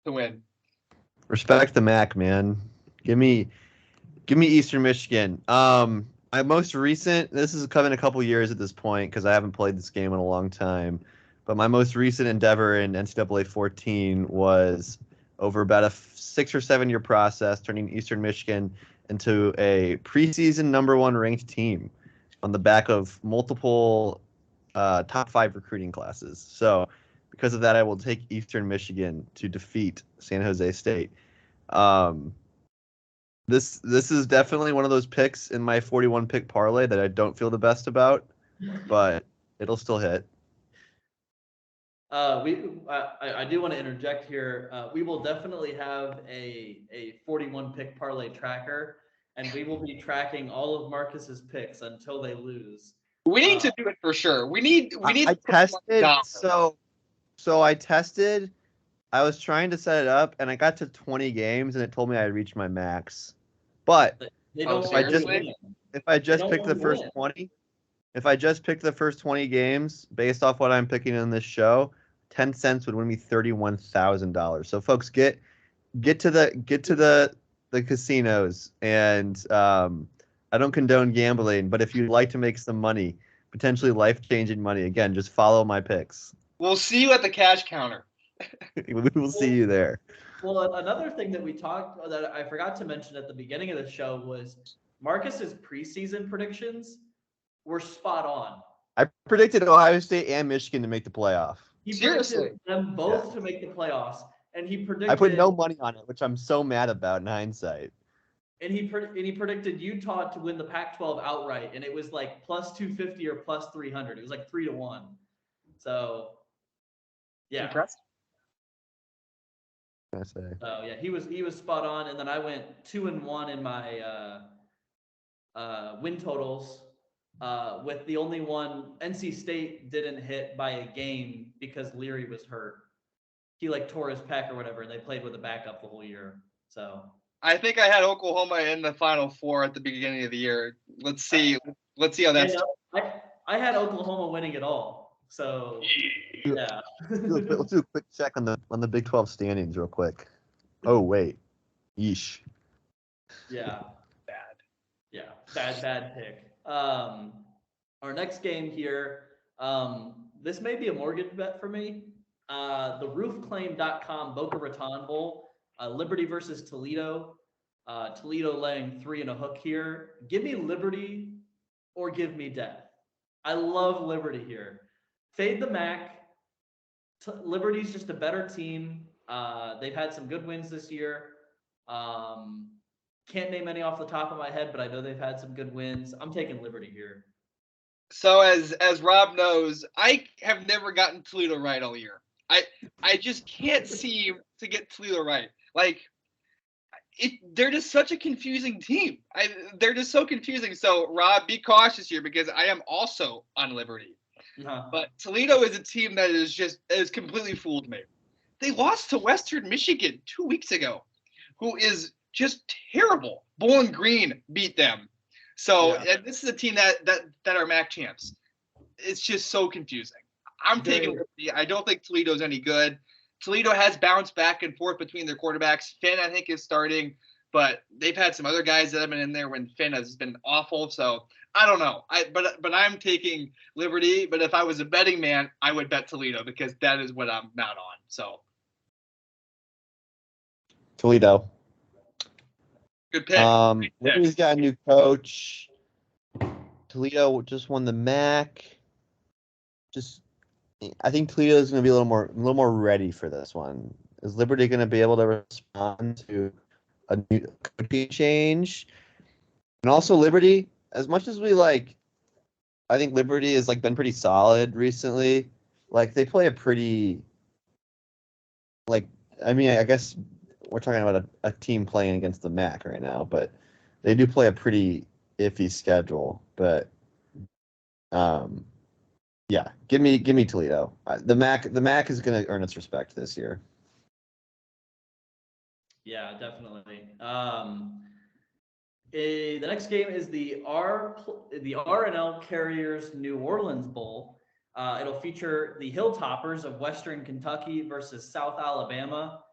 to win. Respect the MAC, man. Give me Eastern Michigan. My most recent, this is coming a couple years at this point because I haven't played this game in a long time, but my most recent endeavor in NCAA 14 was over about a 6 or 7 year process, turning Eastern Michigan into a preseason #1 ranked team on the back of multiple top 5 recruiting classes. So because of that, I will take Eastern Michigan to defeat San Jose State. This is definitely one of those picks in my 41 pick parlay that I don't feel the best about, but it'll still hit. I do want to interject here. We will definitely have a 41 pick parlay tracker, and we will be tracking all of Marcus's picks until they lose. We need to do it for sure. We need. I tested. So I tested. I was trying to set it up, and I got to 20 games, and it told me I reached my max. But They don't if I just picked the win. first 20, if I just picked the first 20 games based off what I'm picking in this show, 10 cents would win me $31,000. So folks, get to the casinos, and I don't condone gambling, but if you'd like to make some money, potentially life-changing money, again, just follow my picks. We'll see you at the cash counter. We will see you there. Well, another thing that that I forgot to mention at the beginning of the show was Marcus's preseason predictions were spot on. I predicted Ohio State and Michigan to make the playoff. He Seriously? predicted them both to make the playoffs, and he predicted. I put no money on it, which I'm so mad about in hindsight. And he predicted Utah to win the Pac-12 outright, and it was like plus 250 or plus 300. It was like 3-1. So, yeah. Impressive. I say. So yeah, he was spot on, and then I went 2-1 in my win totals. With the only one, NC State didn't hit by a game because Leary was hurt. He like tore his pec or whatever, and they played with a backup the whole year. So I think I had Oklahoma in the Final Four at the beginning of the year. Let's see how that's. I had Oklahoma winning it all. So yeah. Let's do a quick check on the Big 12 standings real quick. Oh wait, yeesh. Yeah. Bad. Yeah, bad pick. Our next game here, this may be a mortgage bet for me. The roofclaim.com Boca Raton Bowl, Liberty versus Toledo. Toledo laying 3 and a hook here. Give me Liberty or give me death. I love Liberty here. Fade the MAC. Liberty's just a better team. They've had some good wins this year. Can't name any off the top of my head, but I know they've had some good wins. I'm taking Liberty here. So as Rob knows, I have never gotten Toledo right all year. I just can't seem to get Toledo right. Like they're just such a confusing team. They're just so confusing. So Rob, be cautious here because I am also on Liberty. Uh-huh. But Toledo is a team that is completely fooled me. They lost to Western Michigan 2 weeks ago, who is just terrible. Bowling Green beat them. So and this is a team that are MAC champs. It's just so confusing. I'm taking Liberty. I don't think Toledo's any good. Toledo has bounced back and forth between their quarterbacks. Finn, I think, is starting, but they've had some other guys that have been in there when Finn has been awful. So I don't know. But I'm taking Liberty. But if I was a betting man, I would bet Toledo because that is what I'm not on. So Toledo. Good pick. Liberty's got a new coach. Toledo just won the MAC. I think Toledo is going to be a little more ready for this one. Is Liberty going to be able to respond to a new coaching change? And also Liberty, as much as we like, I think Liberty has like been pretty solid recently. Like they play a pretty, like, I mean, I guess we're talking about a team playing against the MAC right now, but they do play a pretty iffy schedule. But yeah, give me Toledo. The MAC is going to earn its respect this year. Yeah, definitely. The next game is the R&L Carriers New Orleans Bowl. It'll feature the Hilltoppers of Western Kentucky versus South Alabama.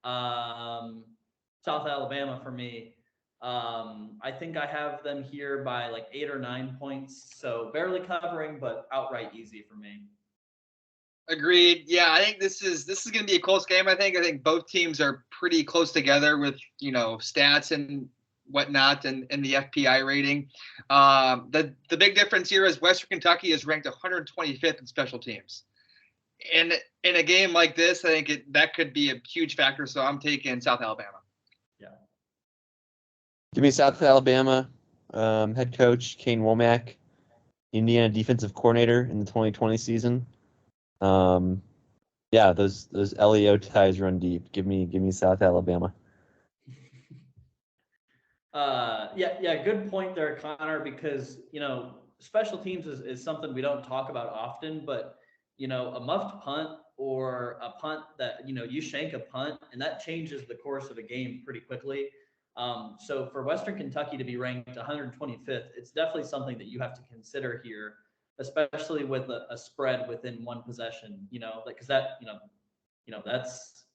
South Alabama for me. I think I have them here by like 8 or 9 points. So barely covering, but outright easy for me. Agreed. Yeah, I think this is going to be a close game. I think both teams are pretty close together with stats and whatnot and the FPI rating. The big difference here is Western Kentucky is ranked 125th in special teams. And in a game like this, I think that could be a huge factor. So I'm taking South Alabama. Yeah. Give me South Alabama. Head coach Kane Womack, Indiana defensive coordinator in the 2020 season. Yeah, those LEO ties run deep. Give me South Alabama. Yeah, good point there, Connor, because special teams is something we don't talk about often, but a muffed punt or a punt that you shank a punt and that changes the course of a game pretty quickly. So for Western Kentucky to be ranked 125th, it's definitely something that you have to consider here, especially with a spread within one possession. Because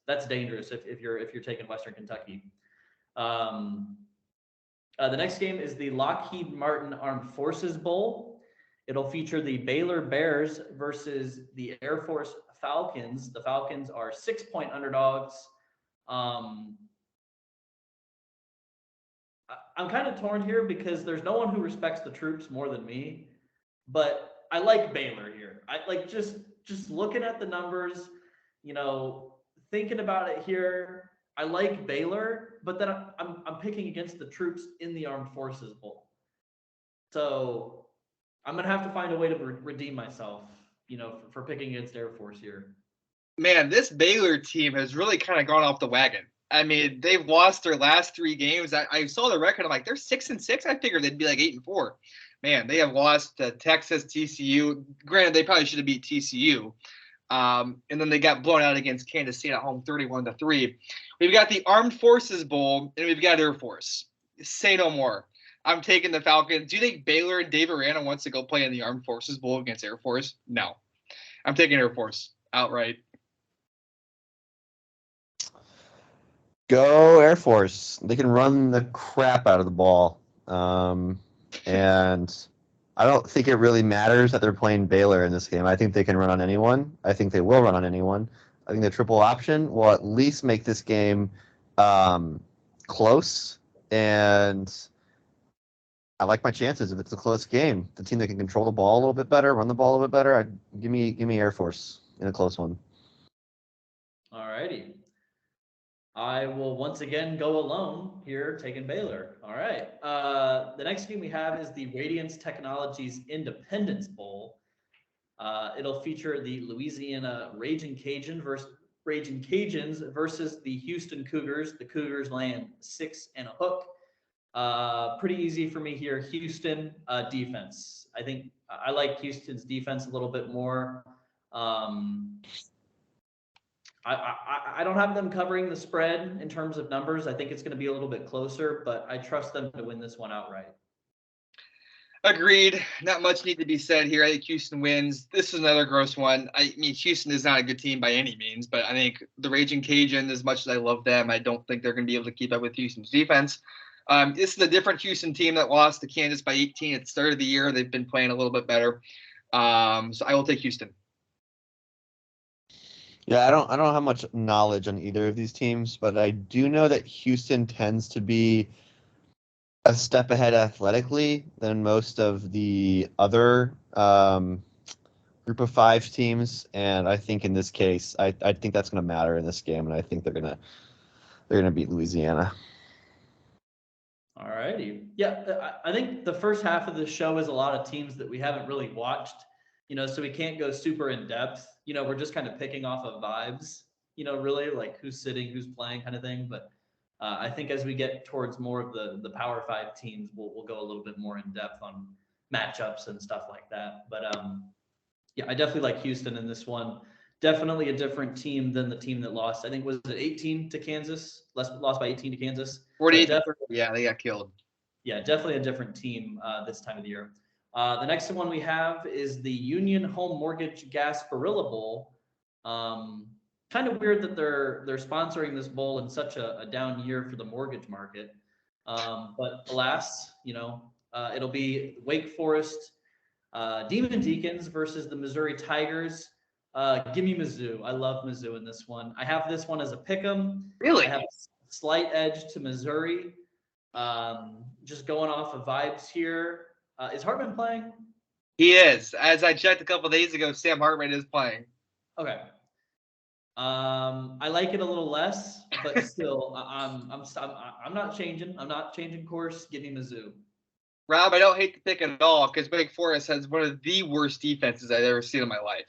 that's dangerous if you're taking Western Kentucky. The next game is the Lockheed Martin Armed Forces Bowl. It'll feature the Baylor Bears versus the Air Force Falcons. The Falcons are 6-point underdogs. I'm kind of torn here because there's no one who respects the troops more than me, but I like Baylor here. I like just looking at the numbers, thinking about it here. I like Baylor, but then I'm picking against the troops in the Armed Forces Bowl. So I'm gonna have to find a way to redeem myself, for picking against Air Force here. Man, this Baylor team has really kind of gone off the wagon. I mean, they've lost their last 3 games. I saw the record. I'm like, they're 6-6. I figured they'd be like 8-4. Man, they have lost to Texas, TCU. Granted, they probably should have beat TCU. And then they got blown out against Kansas State at home 31-3. We've got the Armed Forces Bowl, and we've got Air Force. Say no more. I'm taking the Falcons. Do you think Baylor and Dave Aranda wants to go play in the Armed Forces Bowl against Air Force? No. I'm taking Air Force outright. Go Air Force. They can run the crap out of the ball. And I don't think it really matters that they're playing Baylor in this game. I think they can run on anyone. I think they will run on anyone. I think the triple option will at least make this game close. And I like my chances if it's a close game. The team that can control the ball a little bit better, run the ball a little bit better, give me Air Force in a close one. All righty. I will once again go alone here, taking Baylor. All right. The next game we have is the Radiance Technologies Independence Bowl. It'll feature the Louisiana Raging Cajuns versus the Houston Cougars. The Cougars land 6 and a hook. Pretty easy for me here. Houston defense. I think I like Houston's defense a little bit more. I don't have them covering the spread in terms of numbers. I think it's going to be a little bit closer, but I trust them to win this one outright. Agreed. Not much need to be said here. I think Houston wins. This is another gross one. I mean, Houston is not a good team by any means, but I think the Raging Cajun, as much as I love them, I don't think they're going to be able to keep up with Houston's defense. This is a different Houston team that lost to Kansas by 18 at the start of the year. They've been playing a little bit better. So I will take Houston. Yeah, I don't have much knowledge on either of these teams, but I do know that Houston tends to be a step ahead athletically than most of the other group of 5 teams, and I think in this case, I think that's going to matter in this game, and I think they're gonna beat Louisiana. All righty. Yeah, I think the first half of the show is a lot of teams that we haven't really watched, so we can't go super in depth. We're just kind of picking off of vibes, really like who's sitting, who's playing kind of thing. But I think as we get towards more of the Power 5 teams, we'll go a little bit more in depth on matchups and stuff like that. But yeah, I definitely like Houston in this one. Definitely a different team than the team that lost. I think was it 18 to Kansas? Lost by 18 to Kansas. 48. Yeah, they got killed. Yeah, definitely a different team this time of the year. The next one we have is the Union Home Mortgage Gasparilla Bowl. Kind kind of weird that they're sponsoring this bowl in such a down year for the mortgage market. But alas, it'll be Wake Forest Demon Deacons versus the Missouri Tigers. Give me Mizzou. I love Mizzou in this one. I have this one as a pick 'em. Really? I have a slight edge to Missouri. Just going off of vibes here. Is Hartman playing? He is. As I checked a couple days ago, Sam Hartman is playing. Okay. I like it a little less, but still, I'm not changing. I'm not changing course. Give me Mizzou. Rob, I don't hate the pick at all because Wake Forest has one of the worst defenses I've ever seen in my life.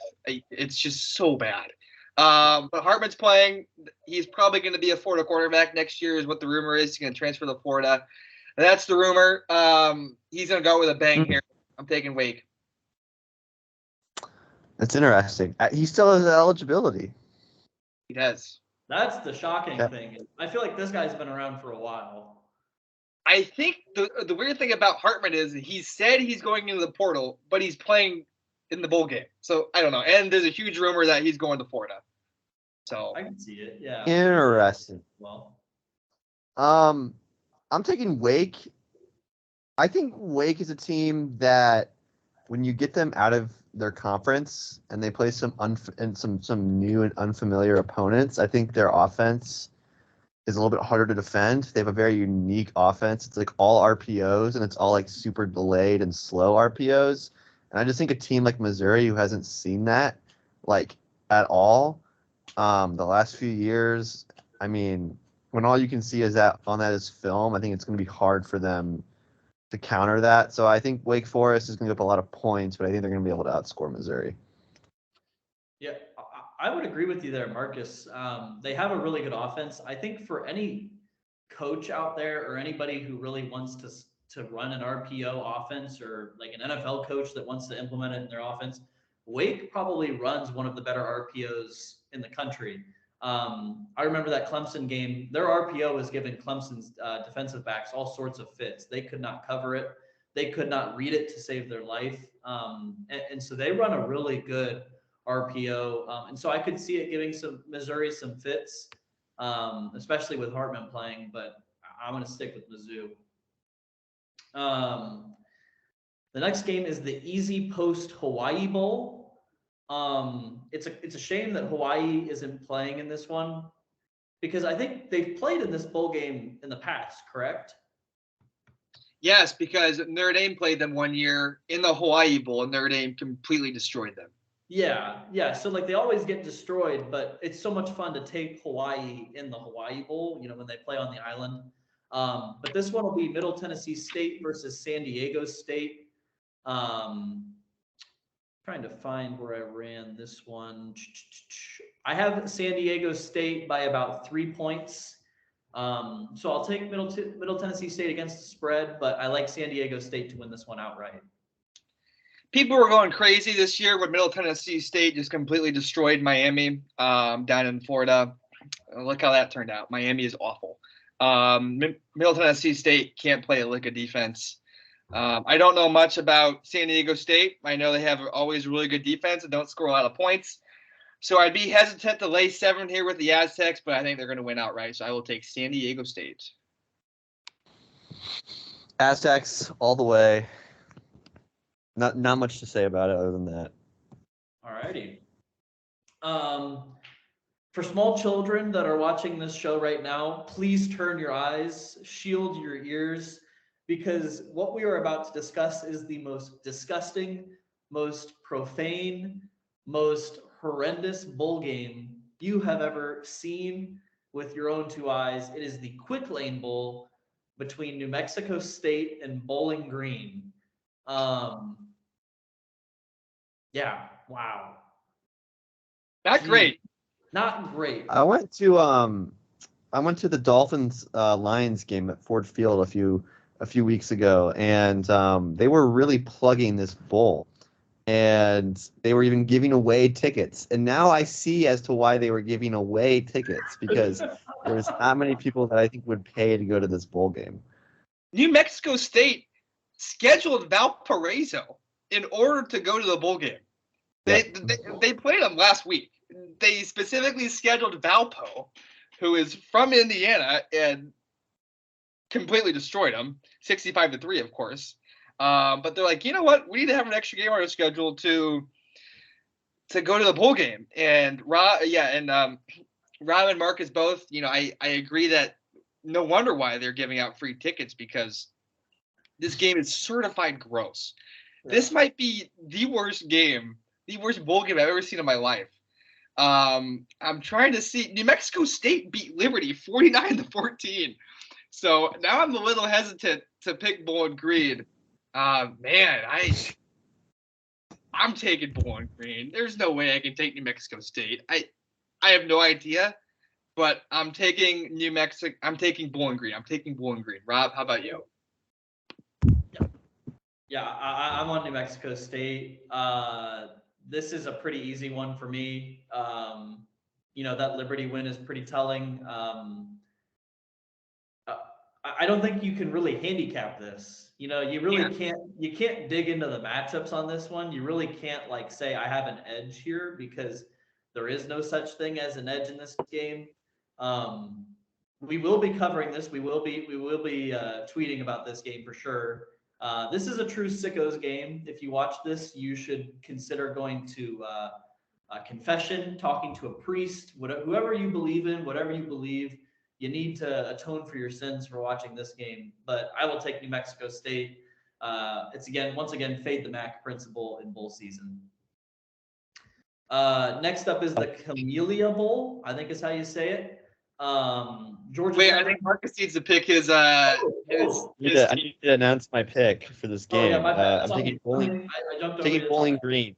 It's just so bad. But Hartman's playing. He's probably going to be a Florida quarterback next year is what the rumor is. He's going to transfer to Florida. And that's the rumor. He's going to go with a bang here. I'm taking Wake. That's interesting. He still has eligibility. He does. That's the shocking thing. I feel like this guy's been around for a while. I think the weird thing about Hartman is he said he's going into the portal, but he's playing in the bowl game. So I don't know. And there's a huge rumor that he's going to Florida. So I can see it. Yeah. Interesting. Well, I'm taking Wake. I think Wake is a team that when you get them out of their conference and they play some new and unfamiliar opponents, I think their offense is a little bit harder to defend. They have a very unique offense. It's like all RPOs and it's all like super delayed and slow RPOs. And I just think a team like Missouri who hasn't seen that like at all the last few years, I mean, when all you can see is that is film, I think it's going to be hard for them to counter that. So I think Wake Forest is going to get up a lot of points, but I think they're going to be able to outscore Missouri. Yeah, I would agree with you there, Marcus. They have a really good offense. I think for any coach out there or anybody who really wants to run an RPO offense or like an NFL coach that wants to implement it in their offense, Wake probably runs one of the better RPOs in the country. I remember that Clemson game. Their RPO was giving Clemson's defensive backs all sorts of fits. They could not cover it. They could not read it to save their life. And so they run a really good RPO. And so I could see it giving Missouri some fits, especially with Hartman playing, but I'm going to stick with Mizzou. The next game is the Easy Post Hawaii Bowl. It's a shame that Hawaii isn't playing in this one because I think they've played in this bowl game in the past, correct? Yes, because Notre Dame played them one year in the Hawaii Bowl and Notre Dame completely destroyed them. Yeah. So like they always get destroyed, but it's so much fun to take Hawaii in the Hawaii Bowl, when they play on the island. But this one will be Middle Tennessee State versus San Diego State. Trying to find where I ran this one. I have San Diego State by about 3 points. So I'll take Middle Tennessee State against the spread, but I like San Diego State to win this one outright. People were going crazy this year when Middle Tennessee State just completely destroyed Miami down in Florida. Look how that turned out. Miami is awful. Middle Tennessee State can't play a lick of defense. I don't know much about San Diego State. I know they have always really good defense and don't score a lot of points. So I'd be hesitant to lay 7 here with the Aztecs, but I think they're going to win outright. So I will take San Diego State. Aztecs all the way. Not much to say about it other than that. All righty. For small children that are watching this show right now, please turn your eyes, shield your ears, because what we are about to discuss is the most disgusting, most profane, most horrendous bowl game you have ever seen with your own 2 eyes. It is the Quick Lane Bowl between New Mexico State and Bowling Green. Yeah, wow. Not great. Not great. I went to the Dolphins Lions game at Ford Field a few weeks ago, and they were really plugging this bowl, and they were even giving away tickets. And now I see as to why they were giving away tickets, because there's not many people that I think would pay to go to this bowl game. New Mexico State scheduled Valparaiso in order to go to the bowl game. They played them last week. they specifically scheduled Valpo, who is from Indiana, and completely destroyed them, 65-3, of course. But they're like, you know what? We need to have an extra game on our schedule to go to the bowl game. And Rob and Marcus both, I agree that no wonder why they're giving out free tickets, because this game is certified gross. Yeah. This might be the worst bowl game I've ever seen in my life. I'm trying to see. New Mexico State beat Liberty 49-14. So now I'm a little hesitant to pick Bowling Green. Man, I'm taking Bowling Green. There's no way I can take New Mexico State. I have no idea, but I'm taking New Mexico. I'm taking Bowling Green. Rob, how about you? Yeah, I'm on New Mexico State. This is a pretty easy one for me. That Liberty win is pretty telling. I don't think you can really handicap this. You really can't. You can't dig into the matchups on this one. You really can't say I have an edge here, because there is no such thing as an edge in this game. We will be covering this. We will be tweeting about this game for sure. This is a true sickos game. If you watch this, you should consider going to a confession, talking to a priest, whoever you believe in, whatever you believe. You need to atone for your sins for watching this game. But I will take New Mexico State. It's once again, fade the MAC principle in bowl season. Next up is the Camellia Bowl, I think is how you say it. Georgia. Wait, I think Marcus needs to pick his. I need to announce my pick for this game. Oh, yeah, I'm taking Bowling Green.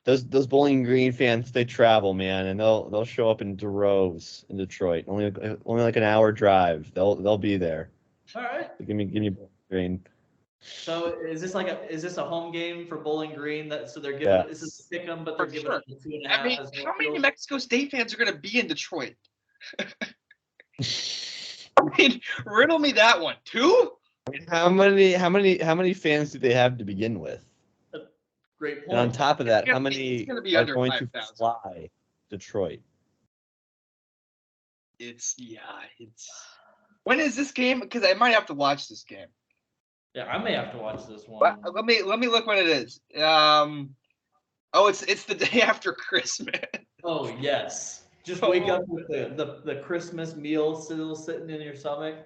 Those Bowling Green fans, they travel, man, and they'll show up in droves in Detroit. Only like an hour drive. They'll be there. All right. So give me Bowling Green. So is this a home game for Bowling Green? So they're giving this is pick 'em, but they're giving it 2.5. I mean, how many New Mexico State fans are going to be in Detroit? I mean, riddle me that one. 2? I mean, how many fans do they have to begin with? Great point. And on top of that, how many are going 5, to fly Detroit? It's when is this game? Because I might have to watch this game. Yeah, I may have to watch this one. But let me look when it is. It's the day after Christmas. Oh yes. Just wake up with the Christmas meal still sitting in your stomach.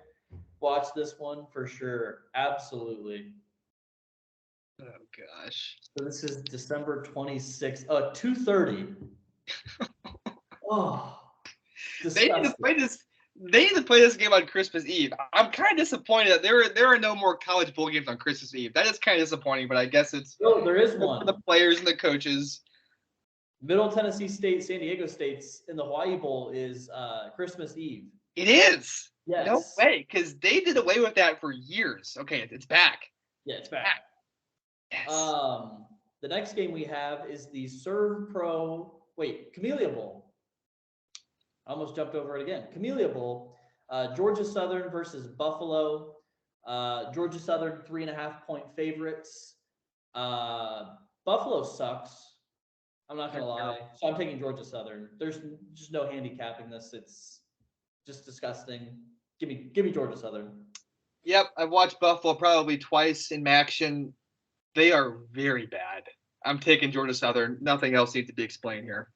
Watch this one for sure. Absolutely. Oh gosh. So this is December 26th. 2:30. Oh. They need to play this. They need to play this game on Christmas Eve. I'm kind of disappointed that there are no more college bowl games on Christmas Eve. That is kind of disappointing, but I guess it's. Oh, there is one. For the players and the coaches. Middle Tennessee State, San Diego State's in the Hawaii Bowl is Christmas Eve. It is. Yes. No way, because they did away with that for years. Okay, it's back. Yeah, it's back. Yes. The next game we have is the Camellia Bowl. I almost jumped over it again. Camellia Bowl, Georgia Southern versus Buffalo. Georgia Southern 3.5-point favorites. Buffalo sucks. I'm not gonna lie. So I'm taking Georgia Southern. There's just no handicapping this. It's just disgusting. Give me Georgia Southern. Yep, I've watched Buffalo probably twice in action. They are very bad. I'm taking Georgia Southern. Nothing else needs to be explained here.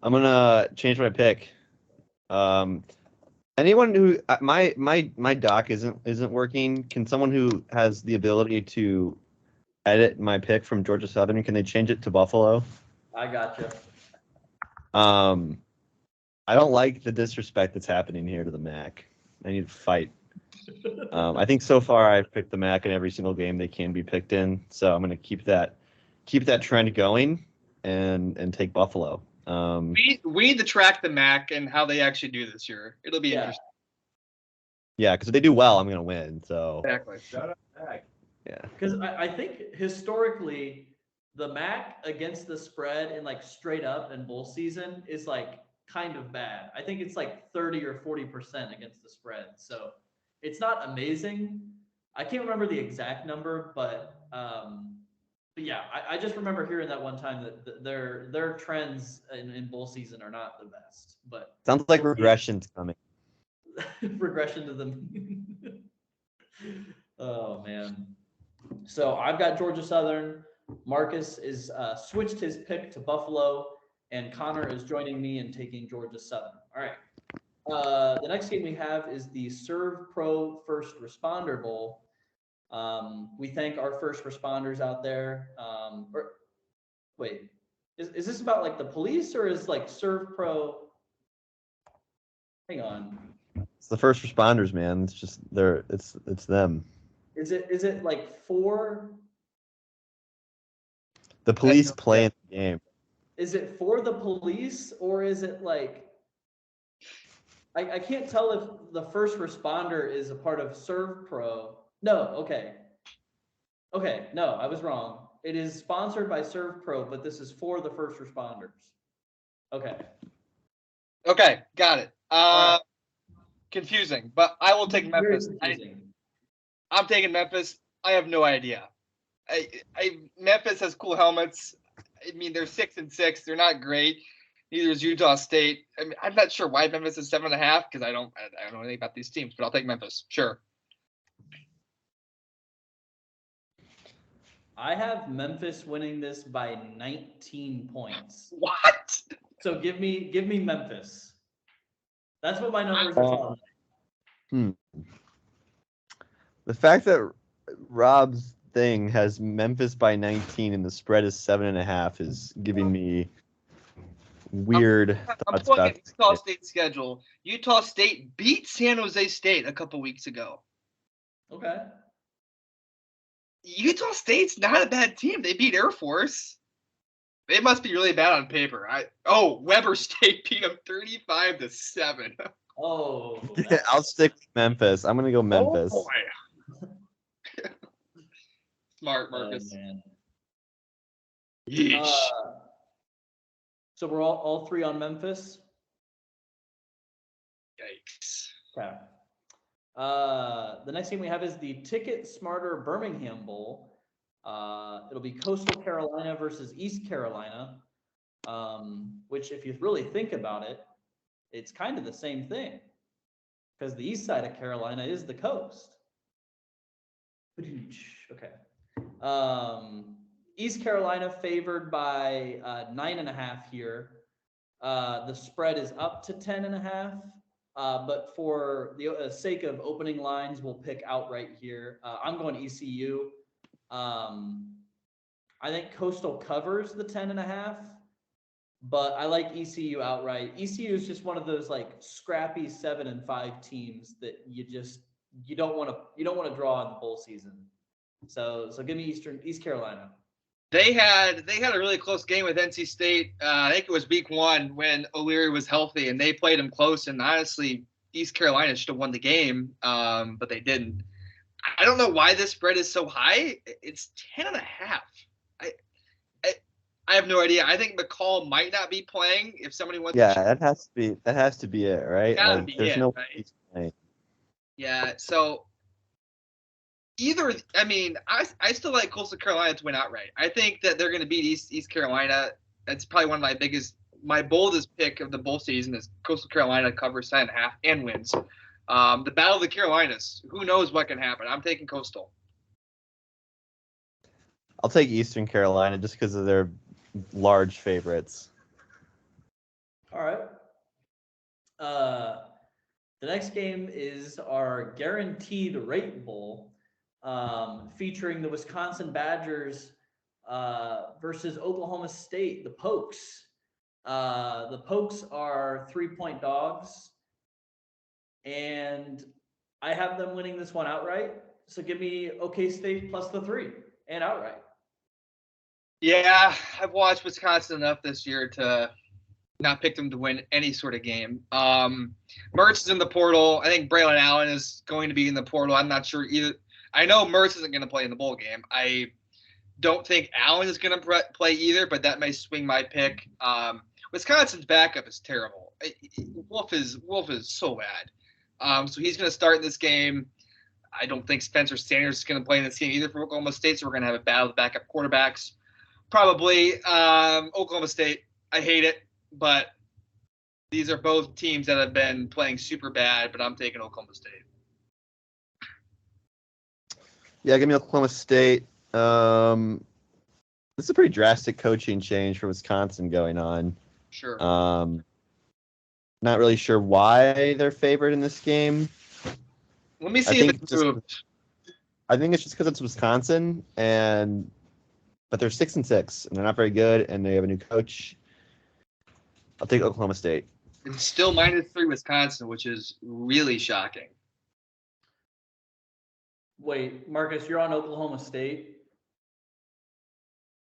I'm gonna change my pick. Anyone who my doc isn't working. Can someone who has the ability to edit my pick from Georgia Southern, can they change it to Buffalo? I gotcha. I don't like the disrespect that's happening here to the MAC. I need to fight. I think so far I've picked the MAC in every single game they can be picked in, so I'm going to keep that trend going and take Buffalo. We need to track the MAC and how they actually do this year. It'll be interesting. Yeah, because if they do well, I'm going to win. So exactly. Shout out MAC. Yeah. Because I think historically the MAC against the spread in straight up in bowl season is kind of bad. I think it's 30 or 40% against the spread. So it's not amazing. I can't remember the exact number, but yeah, I just remember hearing that one time that their trends in bowl season are not the best. But Sounds like regression's coming. regression to the mean. Oh man. So I've got Georgia Southern. Marcus is switched his pick to Buffalo, and Connor is joining me in taking Georgia Southern. All right. The next game we have is the Serve Pro First Responder Bowl. We thank our first responders out there. Wait, is this about like the police or is like Serve Pro? Hang on. It's the first responders, man. It's just it's them. Is it like for The police play in the game. Is it for the police or is it like I can't tell if the first responder is a part of Serve Pro. No, okay. Okay, no, I was wrong. It is sponsored by Serve Pro, but this is for the first responders. Okay. Okay, got it. Right. Confusing, but I will take Memphis. I'm taking Memphis. I have no idea. Memphis has cool helmets. I mean, they're 6-6. They're not great. Neither is Utah State. I mean, I'm not sure why Memphis is 7.5 because I don't know anything about these teams, but I'll take Memphis. Sure. I have Memphis winning this by 19 points. What? So give me Memphis. That's what my numbers are telling me. The fact that Rob's thing has Memphis by 19 and the spread is 7.5 is giving me weird I'm thoughts looking about at Utah State's schedule. Utah State beat San Jose State a couple weeks ago. Okay. Utah State's not a bad team. They beat Air Force. They must be really bad on paper. Weber State beat them 35-7. Oh. I'll stick with Memphis. I'm gonna go Memphis. Oh boy. Smart, Marcus. So we're all three on Memphis. Yikes. Okay. The next game we have is the Ticket Smarter Birmingham Bowl. It'll be Coastal Carolina versus East Carolina, which if you really think about it, it's kind of the same thing because the east side of Carolina is the coast. Okay. East Carolina favored by 9.5 here. The spread is up to 10.5. But for the sake of opening lines, we'll pick outright here. I'm going ECU. I think Coastal covers the 10.5, but I like ECU outright. ECU is just one of those like scrappy 7-5 teams that you don't want to draw in the bowl season. So give me East Carolina. They had a really close game with NC State. I think it was week 1 when O'Leary was healthy, and they played him close. And honestly, East Carolina should have won the game, but they didn't. I don't know why this spread is so high. It's 10.5. I have no idea. I think McCall might not be playing if somebody wants. Yeah, that has to be it, right? Gotta be there's it, no right? he's playing. Yeah. So either, I mean, I still like Coastal Carolina to win outright. I think that they're going to beat East Carolina. That's probably one of my boldest pick of the bowl season is Coastal Carolina covers 10.5 and wins. The Battle of the Carolinas. Who knows what can happen? I'm taking Coastal. I'll take Eastern Carolina just because of their large favorites. All right. The next game is our Guaranteed Rate Bowl, featuring the Wisconsin Badgers versus Oklahoma State, the Pokes. The Pokes are 3-point dogs, and I have them winning this one outright. So give me OK State plus the 3 and outright. Yeah, I've watched Wisconsin enough this year to not pick them to win any sort of game. Mertz is in the portal. I think Braylon Allen is going to be in the portal. I'm not sure either. I know Mertz isn't going to play in the bowl game. I don't think Allen is going to play either, but that may swing my pick. Wisconsin's backup is terrible. Wolf is so bad. So he's going to start this game. I don't think Spencer Sanders is going to play in this game either for Oklahoma State, so we're going to have a battle of backup quarterbacks. Probably Oklahoma State. I hate it, but these are both teams that have been playing super bad, but I'm taking Oklahoma State. Yeah, give me Oklahoma State. This is a pretty drastic coaching change for Wisconsin going on. Sure. Not really sure why they're favored in this game. Let me see if it's moved. I think it's just because it's Wisconsin, but they're 6-6, and they're not very good, and they have a new coach. I'll take Oklahoma State. It's still -3 Wisconsin, which is really shocking. Wait, Marcus, you're on Oklahoma State.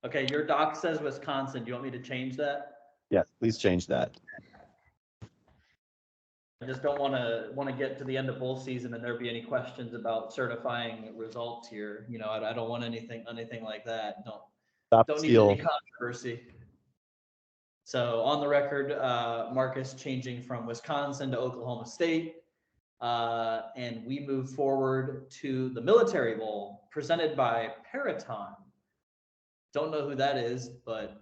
Okay, your doc says Wisconsin. Do you want me to change that? Yes, please change that. I just don't want to get to the end of bowl season and there be any questions about certifying results here. You know, I don't want anything like that. Don't need any controversy. So on the record, Marcus changing from Wisconsin to Oklahoma State. And we move forward to the Military Bowl presented by Paraton. Don't know who that is, but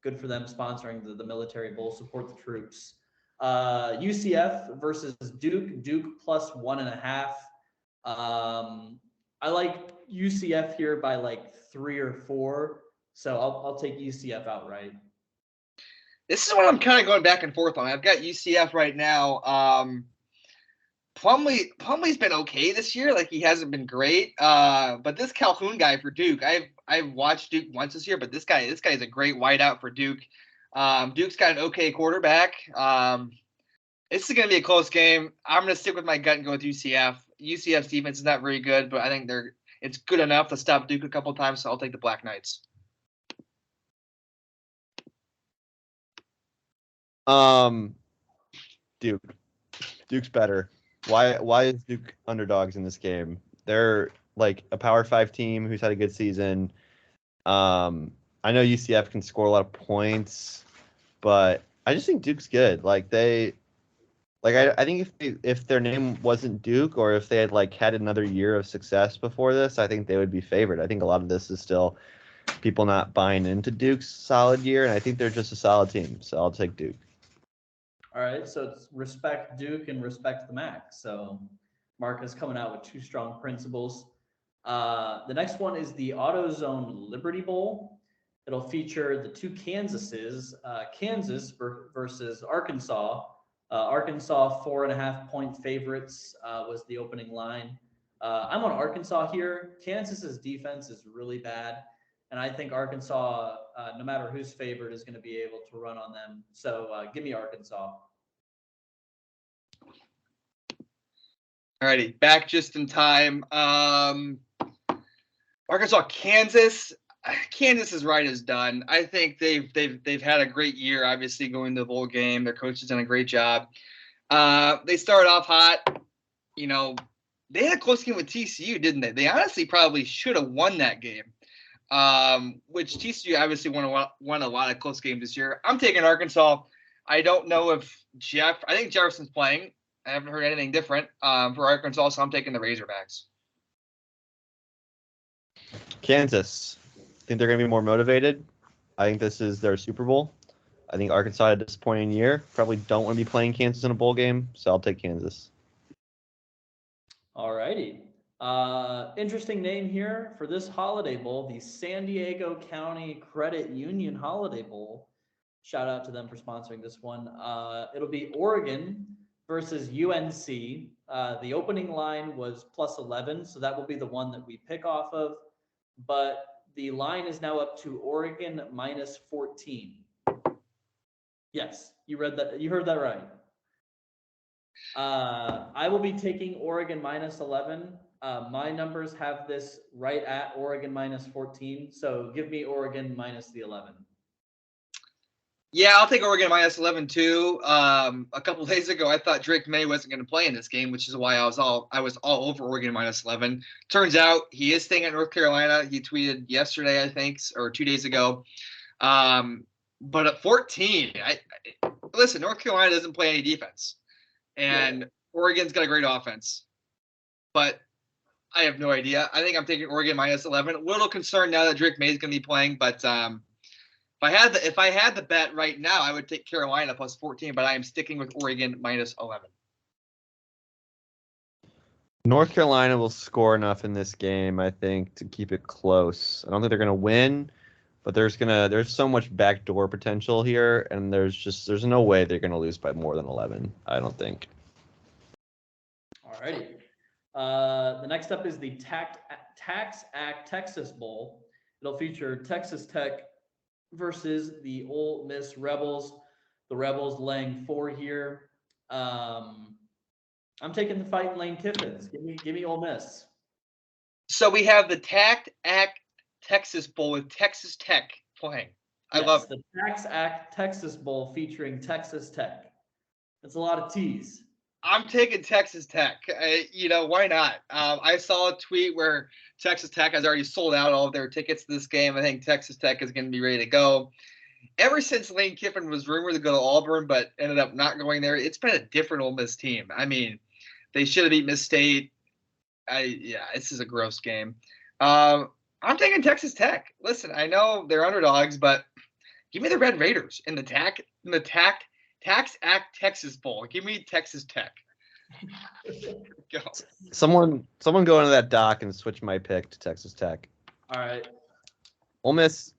good for them sponsoring the Military Bowl. Support the troops. UCF versus Duke. Duke +1.5. I like UCF here by like 3 or 4. So I'll take UCF outright. This is what I'm kind of going back and forth on. I've got UCF right now. Plumlee's been okay this year. Like, he hasn't been great. But this Calhoun guy for Duke, I've watched Duke once this year, but this guy is a great wideout for Duke. Duke's got an okay quarterback. This is going to be a close game. I'm going to stick with my gut and go with UCF. UCF's defense is not very good, but I think it's good enough to stop Duke a couple of times, so I'll take the Black Knights. Duke's better. Why is Duke underdogs in this game? They're like a Power 5 team who's had a good season. I know UCF can score a lot of points, but I just think Duke's good. I think if their name wasn't Duke, or if they had had another year of success before this, I think they would be favored. I think a lot of this is still people not buying into Duke's solid year, and I think they're just a solid team. So I'll take Duke. All right, so it's respect Duke and respect the MAC. So Marcus coming out with 2 strong principles. The next one is the AutoZone Liberty Bowl. It'll feature the 2 Kansases, Kansas versus Arkansas. Arkansas 4.5-point favorites was the opening line. I'm on Arkansas here. Kansas's defense is really bad, and I think Arkansas, no matter who's favored, is going to be able to run on them. So give me Arkansas. Alrighty, back just in time. Arkansas, Kansas. Kansas is right as done. I think they've had a great year. Obviously, going to the bowl game, their coach has done a great job. They started off hot. You know, they had a close game with TCU, didn't they? They honestly probably should have won that game. Which TCU obviously won a lot of close games this year. I'm taking Arkansas. I don't know if I think Jefferson's playing. I haven't heard anything different for Arkansas, so I'm taking the Razorbacks. Kansas. I think they're going to be more motivated. I think this is their Super Bowl. I think Arkansas had a disappointing year. Probably don't want to be playing Kansas in a bowl game, so I'll take Kansas. All righty. Interesting name here for this Holiday Bowl, the San Diego County Credit Union Holiday Bowl. Shout out to them for sponsoring this one. It'll be Oregon versus UNC. The opening line was +11, so that will be the one that we pick off of. But the line is now up to Oregon -14. Yes, you read that. You heard that right. I will be taking Oregon -11. My numbers have this right at Oregon -14. So give me Oregon minus the 11. Yeah, I'll take Oregon -11 too. A couple of days ago, I thought Drake May wasn't going to play in this game, which is why I was all over Oregon -11. Turns out he is staying at North Carolina. He tweeted yesterday, I think, or 2 days ago. But at 14, listen, North Carolina doesn't play any defense, and Oregon's got a great offense. But I have no idea. I think I'm taking Oregon minus 11. A little concerned now that Drake May is going to be playing, but if I had the bet right now, I would take Carolina plus 14, but I am sticking with Oregon minus 11. North Carolina will score enough in this game, I think, to keep it close. I don't think they're going to win, but there's so much backdoor potential here, and there's no way they're going to lose by more than 11. I don't think. Alrighty. The next up is the Tax Act Texas Bowl. It'll feature Texas Tech versus the Ole Miss Rebels. The Rebels laying 4 here. I'm taking the fight in Lane Kiffin's. Give me Ole Miss. So we have the Tact Act Texas Bowl with Texas Tech playing. I love the Tax Act Texas Bowl featuring Texas Tech. That's a lot of T's. I'm taking Texas Tech. Why not? I saw a tweet where Texas Tech has already sold out all of their tickets to this game. I think Texas Tech is going to be ready to go. Ever since Lane Kiffin was rumored to go to Auburn, but ended up not going there, it's been a different Ole Miss team. I mean, they should have beat Miss State. This is a gross game. I'm taking Texas Tech. Listen, I know they're underdogs, but give me the Red Raiders in the Tax Act Texas Bowl. Give me Texas Tech. Go. Someone go into that doc and switch my pick to Texas Tech. All right. Ole Miss,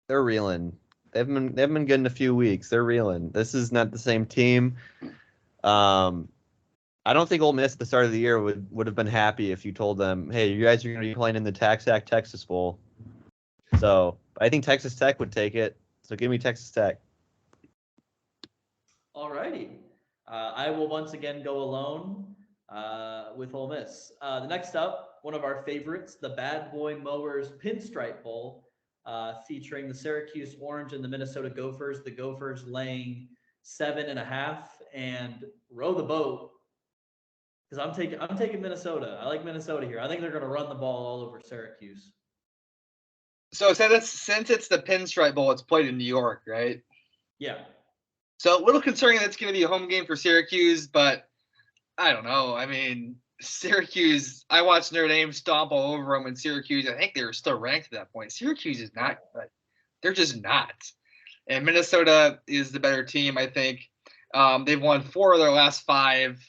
they're reeling. They've been good in a few weeks. They're reeling. This is not the same team. I don't think Ole Miss at the start of the year would have been happy if you told them, hey, you guys are going to be playing in the Tax Act Texas Bowl. So I think Texas Tech would take it. So give me Texas Tech. All righty. I will once again go alone with Ole Miss. The next up, one of our favorites, the Bad Boy Mowers Pinstripe Bowl, featuring the Syracuse Orange and the Minnesota Gophers. The Gophers laying 7.5, and row the boat. Because I'm taking Minnesota. I like Minnesota here. I think they're going to run the ball all over Syracuse. So since it's the Pinstripe Bowl, it's played in New York, right? Yeah. So a little concerning that's going to be a home game for Syracuse, but I don't know. I mean, Syracuse, I watched Notre Dame stomp all over them in Syracuse. I think they were still ranked at that point. Syracuse is not good. They're just not. And Minnesota is the better team, I think. They've won 4 of their last 5.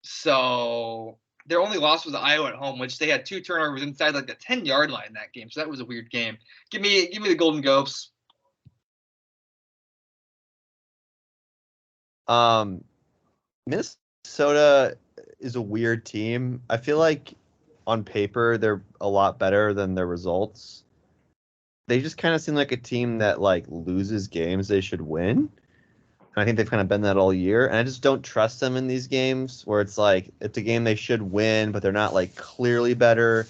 So their only loss was Iowa at home, which they had 2 turnovers inside like the 10-yard line in that game. So that was a weird game. Give me the Golden Gophers. Minnesota is a weird team. I feel like on paper they're a lot better than their results. They just kind of seem like a team that like loses games they should win. And I think they've kind of been that all year. And I just don't trust them in these games where it's like it's a game they should win, but they're not like clearly better.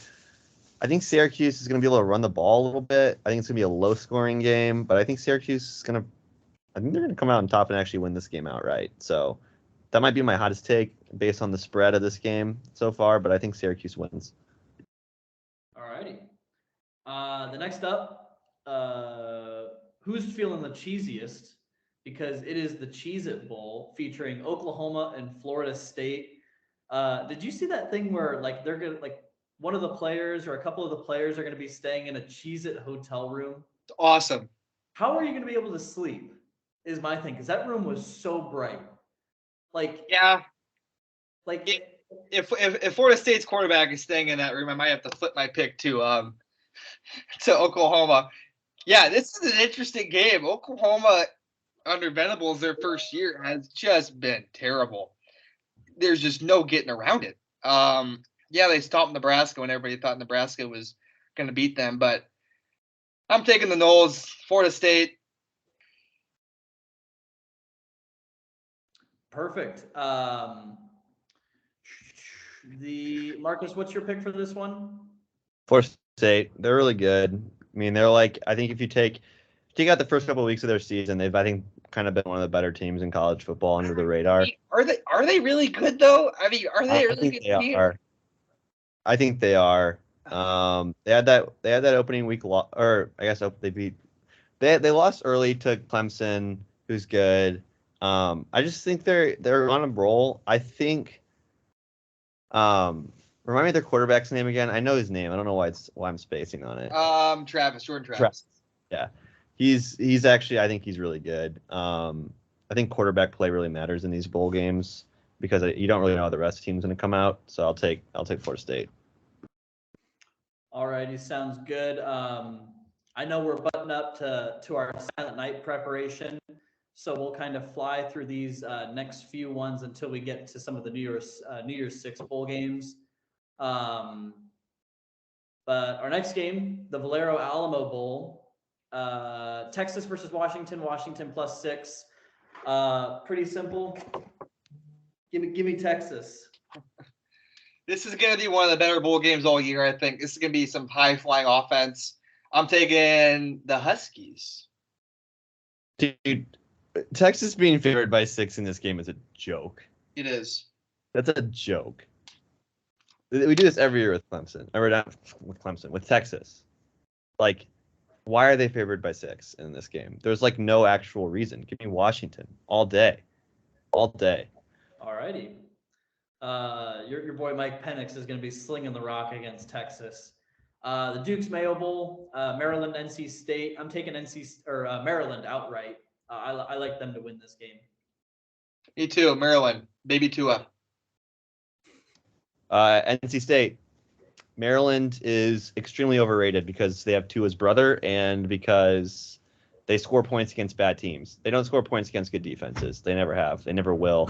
I think Syracuse is going to be able to run the ball a little bit. I think it's going to be a low-scoring game, but I think Syracuse is going to – I think they're going to come out on top and actually win this game outright. So that might be my hottest take based on the spread of this game so far, but I think Syracuse wins. All righty. The next up, who's feeling the cheesiest? Because it is the Cheez-It Bowl featuring Oklahoma and Florida State. Did you see that thing where like they're gonna like one of the players or a couple of the players are gonna be staying in a Cheez-It hotel room? It's awesome. How are you gonna be able to sleep? Is my thing, because that room was so bright. Like yeah, like if Florida State's quarterback is staying in that room, I might have to flip my pick to Oklahoma. Yeah, this is an interesting game. Oklahoma under Venables their first year has just been terrible. There's just no getting around it. They stomped Nebraska when everybody thought Nebraska was going to beat them, but I'm taking the Noles. Florida State. Perfect. The Marcus, what's your pick for this one? Florida State, they're really good. I mean, they're like, I think if you take out the first couple of weeks of their season, they've, I think, kind of been one of the better teams in college football under the radar. Are they really good though? I mean, are they really good team? I think they are. They had that opening week they lost early to Clemson, who's good. I just think they're on a roll. I think Remind me of their quarterback's name again. I know his name. I don't know why I'm spacing on it. Jordan Travis. Yeah, he's actually. I think he's really good. I think quarterback play really matters in these bowl games because you don't really know how the rest of the team's going to come out. So I'll take Florida State. All righty, sounds good. I know we're buttoned up to our Silent Night preparation, so we'll kind of fly through these next few ones until we get to some of the New Year's Six bowl games. But our next game, the Valero Alamo Bowl, Texas versus Washington. Washington +6. Pretty simple. Give me Texas. This is going to be one of the better bowl games all year, I think. This is going to be some high-flying offense. I'm taking the Huskies. Dude, Texas being favored by 6 in this game is a joke. It is. That's a joke. We do this every year with Clemson. Or not with Clemson, with Texas. Like, why are they favored by 6 in this game? There's like no actual reason. Give me Washington all day. All day. All righty. Your boy Mike Penix is going to be slinging the rock against Texas. The Duke's Mayo Bowl, Maryland, NC State. I'm taking Maryland outright. I like them to win this game. Me too, Maryland. Baby Tua. NC State. Maryland is extremely overrated because they have Tua's brother and because they score points against bad teams. They don't score points against good defenses. They never have. They never will.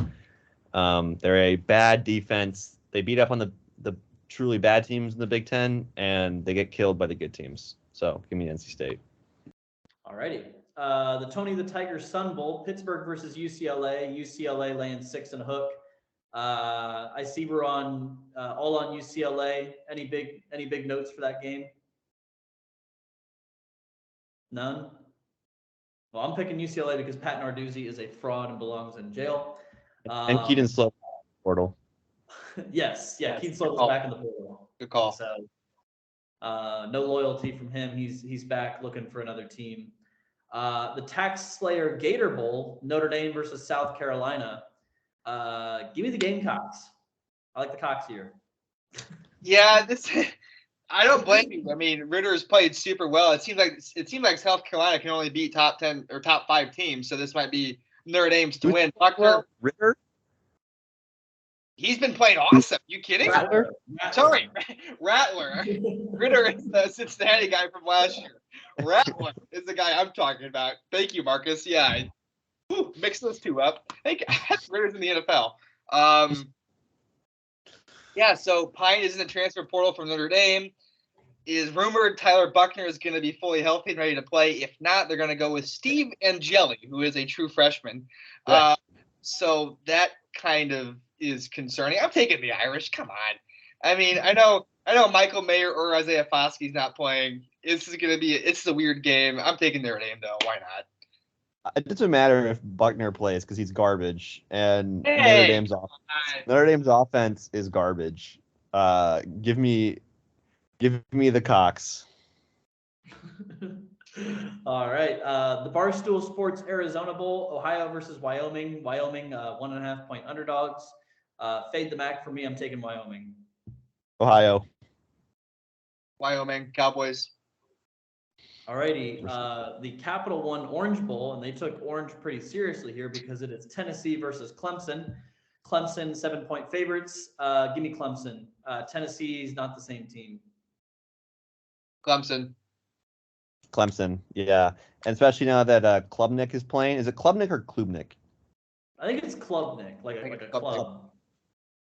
They're a bad defense. They beat up on the truly bad teams in the Big Ten, and they get killed by the good teams. So give me NC State. All righty. The Tony the Tiger Sun Bowl, Pittsburgh versus UCLA. UCLA laying 6 and a hook. I see we're on all on UCLA. Any big notes for that game? None. Well, I'm picking UCLA because Pat Narduzzi is a fraud and belongs in jail. And Keaton Slow portal. Yes, Keaton Slow is back in the portal. Good call. So no loyalty from him. He's back looking for another team. The Tax Slayer Gator Bowl, Notre Dame versus South Carolina. Give me the Gamecocks. I like the Cocks here. Yeah, I don't blame you. I mean, Ritter's played super well. It seems like South Carolina can only beat top 10 or top 5 teams, so this might be Notre Dame's to win. Buckner, Ritter? He's been playing awesome. You kidding? Rattler. Sorry, Rattler. Ritter is the Cincinnati guy from last year. Rattler is the guy I'm talking about. Thank you, Marcus. Yeah, mix those two up. I think Ritter's in the NFL. Yeah, so Pine is in the transfer portal from Notre Dame. Is rumored Tyler Buckner is going to be fully healthy and ready to play. If not, they're going to go with Steve Angeli, who is a true freshman. Yeah. So that kind of is concerning. I'm taking the Irish. Come on. I mean, I know Michael Mayer or Isaiah Foskey's not playing. It's a weird game. I'm taking Notre Dame though. Why not? It doesn't matter if Buckner plays because he's garbage, and Hey, Notre Dame's offense is garbage. Give me the Cox. All right. The Barstool Sports Arizona Bowl, Ohio versus Wyoming. Wyoming 1.5 point underdogs. Fade the Mac for me. I'm taking Wyoming. Ohio. Wyoming Cowboys. All righty. The Capital One Orange Bowl, and they took Orange pretty seriously here because it is Tennessee versus Clemson. Clemson 7-point favorites. Give me Clemson. Tennessee is not the same team. Clemson. Yeah, and especially now that Klubnik is playing. Is it Klubnik or Klubnik? I think it's Klubnik, like a club.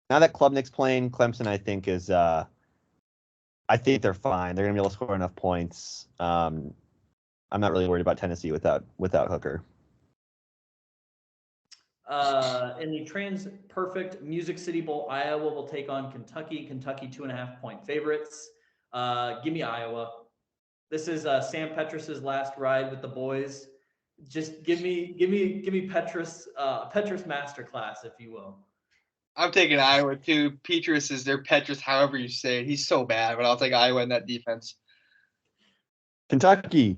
Now that Klubnik's playing, Clemson, I think is. I think they're fine. They're gonna be able to score enough points. I'm not really worried about Tennessee without Hooker. In the Trans Perfect Music City Bowl, Iowa will take on Kentucky. Kentucky 2.5 point favorites. Give me Iowa. This is Sam Petrus's last ride with the boys. Just give me Petrus masterclass, if you will. I'm taking Iowa too. Petrus is their Petrus, however you say it. He's so bad, but I'll take Iowa in that defense. Kentucky.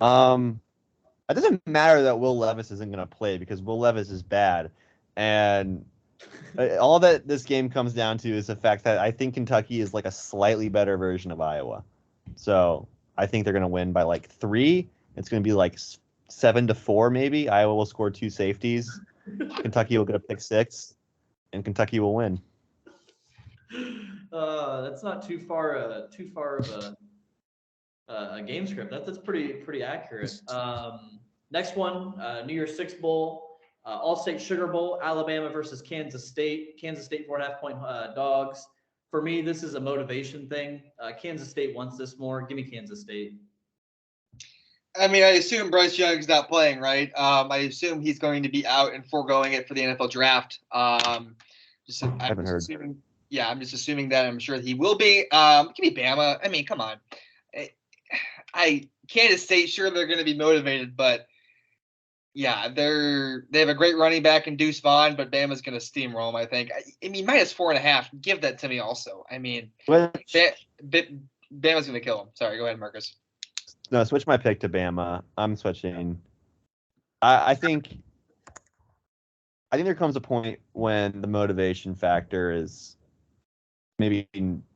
It doesn't matter that Will Levis isn't going to play because Will Levis is bad, and All that this game comes down to is the fact that I think Kentucky is like a slightly better version of Iowa. So I think they're going to win by like 3. It's going to be like 7-4 maybe. Iowa will score 2 safeties. Kentucky will get a pick 6, and Kentucky will win. That's not too far of a game script. That's pretty accurate. Next one, New Year's Six Bowl, All-State Sugar Bowl, Alabama versus Kansas State. Kansas State 4.5-point dogs. For me, this is a motivation thing. Kansas State wants this more. Give me Kansas State. I mean, I assume Bryce Young's not playing, right? I assume he's going to be out and foregoing it for the NFL draft. I'm just assuming. Yeah, I'm just assuming that. I'm sure he will be. Give me Bama. I mean, come on. Kansas State, sure they're going to be motivated, but yeah, they have a great running back in Deuce Vaughn, but Bama's going to steamroll them, I think. I mean, -4.5. Give that to me also. I mean, Bama's going to kill them. Sorry, go ahead, Marcus. No, switch my pick to Bama. I'm switching. I think there comes a point when the motivation factor is maybe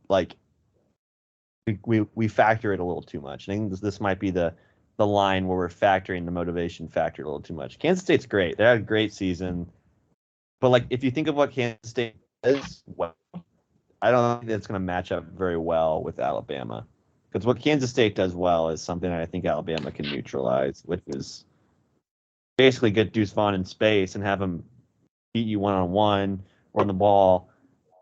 like we factor it a little too much. I think this might be the line where we're factoring the motivation factor a little too much. Kansas State's great. They had a great season. But like if you think of what Kansas State is, well, I don't think that's going to match up very well with Alabama. Because what Kansas State does well is something that I think Alabama can neutralize, which is basically get Deuce Vaughn in space and have him beat you one-on-one, run the ball.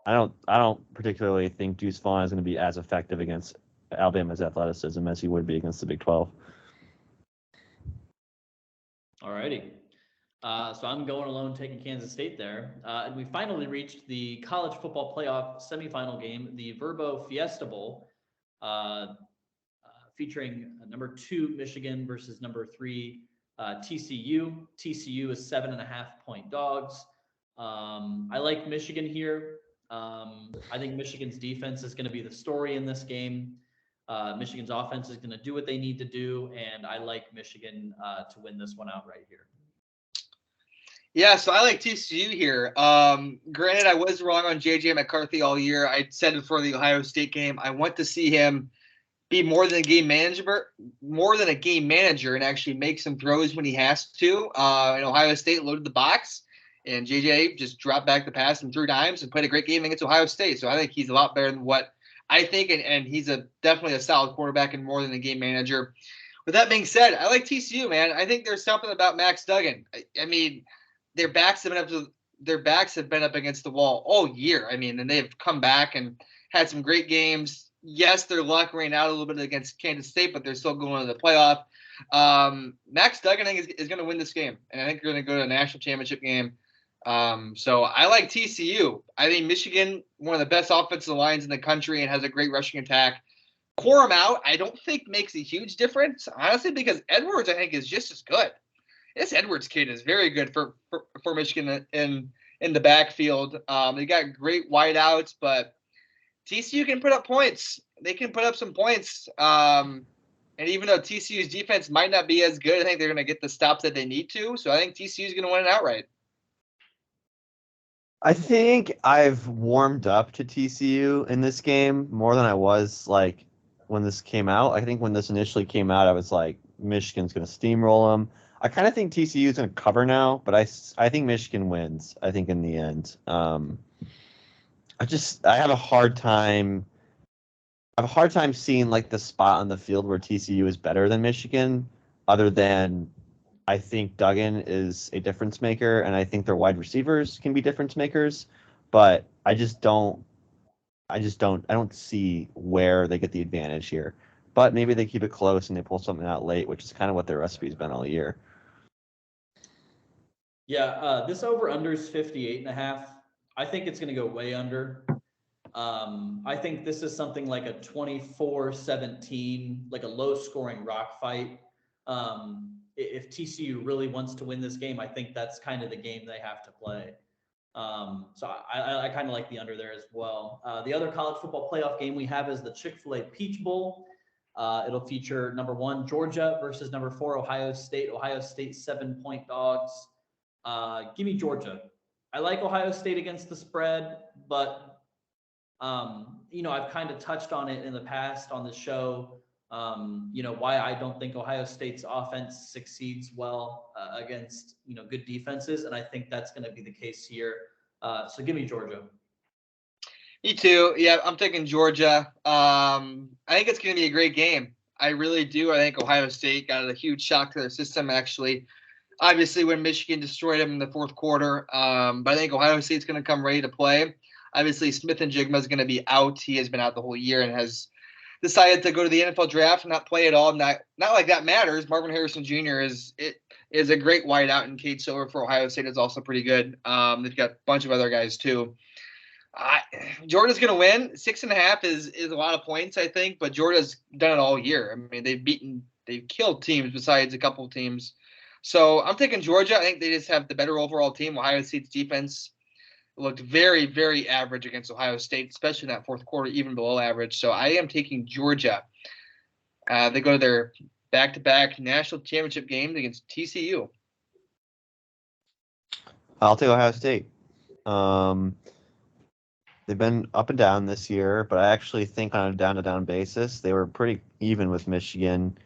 I don't particularly think Deuce Vaughn is going to be as effective against Alabama's athleticism as he would be against the Big 12. All righty. So I'm going alone, taking Kansas State there. And we finally reached the college football playoff semifinal game, the Verbo Fiesta Bowl, featuring number 2 Michigan versus number 3 TCU. TCU is 7.5-point dogs. I like Michigan here. I think Michigan's defense is going to be the story in this game. Michigan's offense is going to do what they need to do, and I like Michigan to win this one outright here. Yeah, so I like TCU here. Granted, I was wrong on J.J. McCarthy all year. I said before the Ohio State game, I want to see him be more than a game manager, and actually make some throws when he has to. And Ohio State loaded the box, and JJ just dropped back the pass and 3 times and played a great game against Ohio State. So I think he's a lot better than what I think, and he's definitely a solid quarterback and more than a game manager. With that being said, I like TCU, man. I think there's something about Max Duggan. I mean, their backs have been up against the wall all year. I mean, and they've come back and had some great games. Yes, their luck ran out a little bit against Kansas State, but they're still going to the playoff. Max Duggan, I think, is going to win this game, and I think they're going to go to a national championship game. So I like TCU. I think Michigan, one of the best offensive lines in the country, and has a great rushing attack. Quorum out, I don't think makes a huge difference, honestly, because Edwards, I think, is just as good. This Edwards kid is very good for Michigan in the backfield. They got great wideouts, but TCU can put up points. They can put up some points. And even though TCU's defense might not be as good, I think they're going to get the stops that they need to. So I think TCU is going to win it outright. I think I've warmed up to TCU in this game more than I was like when this came out. I think when this initially came out, I was like, Michigan's going to steamroll them. I kind of think TCU is going to cover now, but I think Michigan wins. I think in the end, I have a hard time. I have a hard time seeing like the spot on the field where TCU is better than Michigan, other than I think Duggan is a difference maker, and I think their wide receivers can be difference makers, but I don't see where they get the advantage here. But maybe they keep it close and they pull something out late, which is kind of what their recipe's been all year. Yeah, this over-under is 58.5. I think it's going to go way under. I think this is something like a 24-17, like a low-scoring rock fight. If TCU really wants to win this game, I think that's kind of the game they have to play. So I kind of like the under there as well. The other college football playoff game we have is the Chick-fil-A Peach Bowl. It'll feature number 1, Georgia versus number 4, Ohio State. Ohio State 7-point dogs. Give me Georgia. I like Ohio State against the spread, but I've kind of touched on it in the past on the show. Why I don't think Ohio State's offense succeeds well against good defenses, and I think that's going to be the case here. So give me Georgia. Me too. Yeah, I'm taking Georgia. I think it's going to be a great game. I really do. I think Ohio State got a huge shock to their system, actually. Obviously, when Michigan destroyed them in the fourth quarter. But I think Ohio State's going to come ready to play. Obviously, Smith and Jigma is going to be out. He has been out the whole year and has decided to go to the NFL draft and not play at all. Not like that matters. Marvin Harrison Jr. is a great wideout, and Cade Silver for Ohio State is also pretty good. They've got a bunch of other guys too. Georgia's going to win. 6.5 is a lot of points, I think, but Georgia's done it all year. I mean, they've killed teams besides a couple of teams. So I'm taking Georgia. I think they just have the better overall team. Ohio State's defense looked very, very average against Ohio State, especially in that fourth quarter, even below average. So I am taking Georgia. They go to their back-to-back national championship games against TCU. I'll take Ohio State. They've been up and down this year, but I actually think on a down-to-down basis, they were pretty even with Michigan,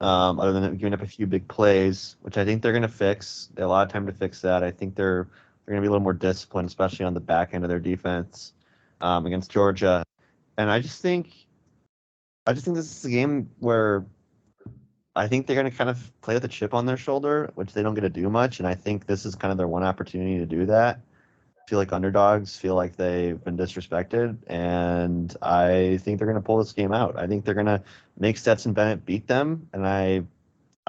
other than giving up a few big plays, which I think they're going to fix. They have a lot of time to fix that. I think they're going to be a little more disciplined, especially on the back end of their defense against Georgia. And I just think this is a game where I think they're going to kind of play with a chip on their shoulder, which they don't get to do much. And I think this is kind of their one opportunity to do that. Feel like underdogs, feel like they've been disrespected, and I think they're going to pull this game out. I think they're going to make Stetson Bennett beat them, and I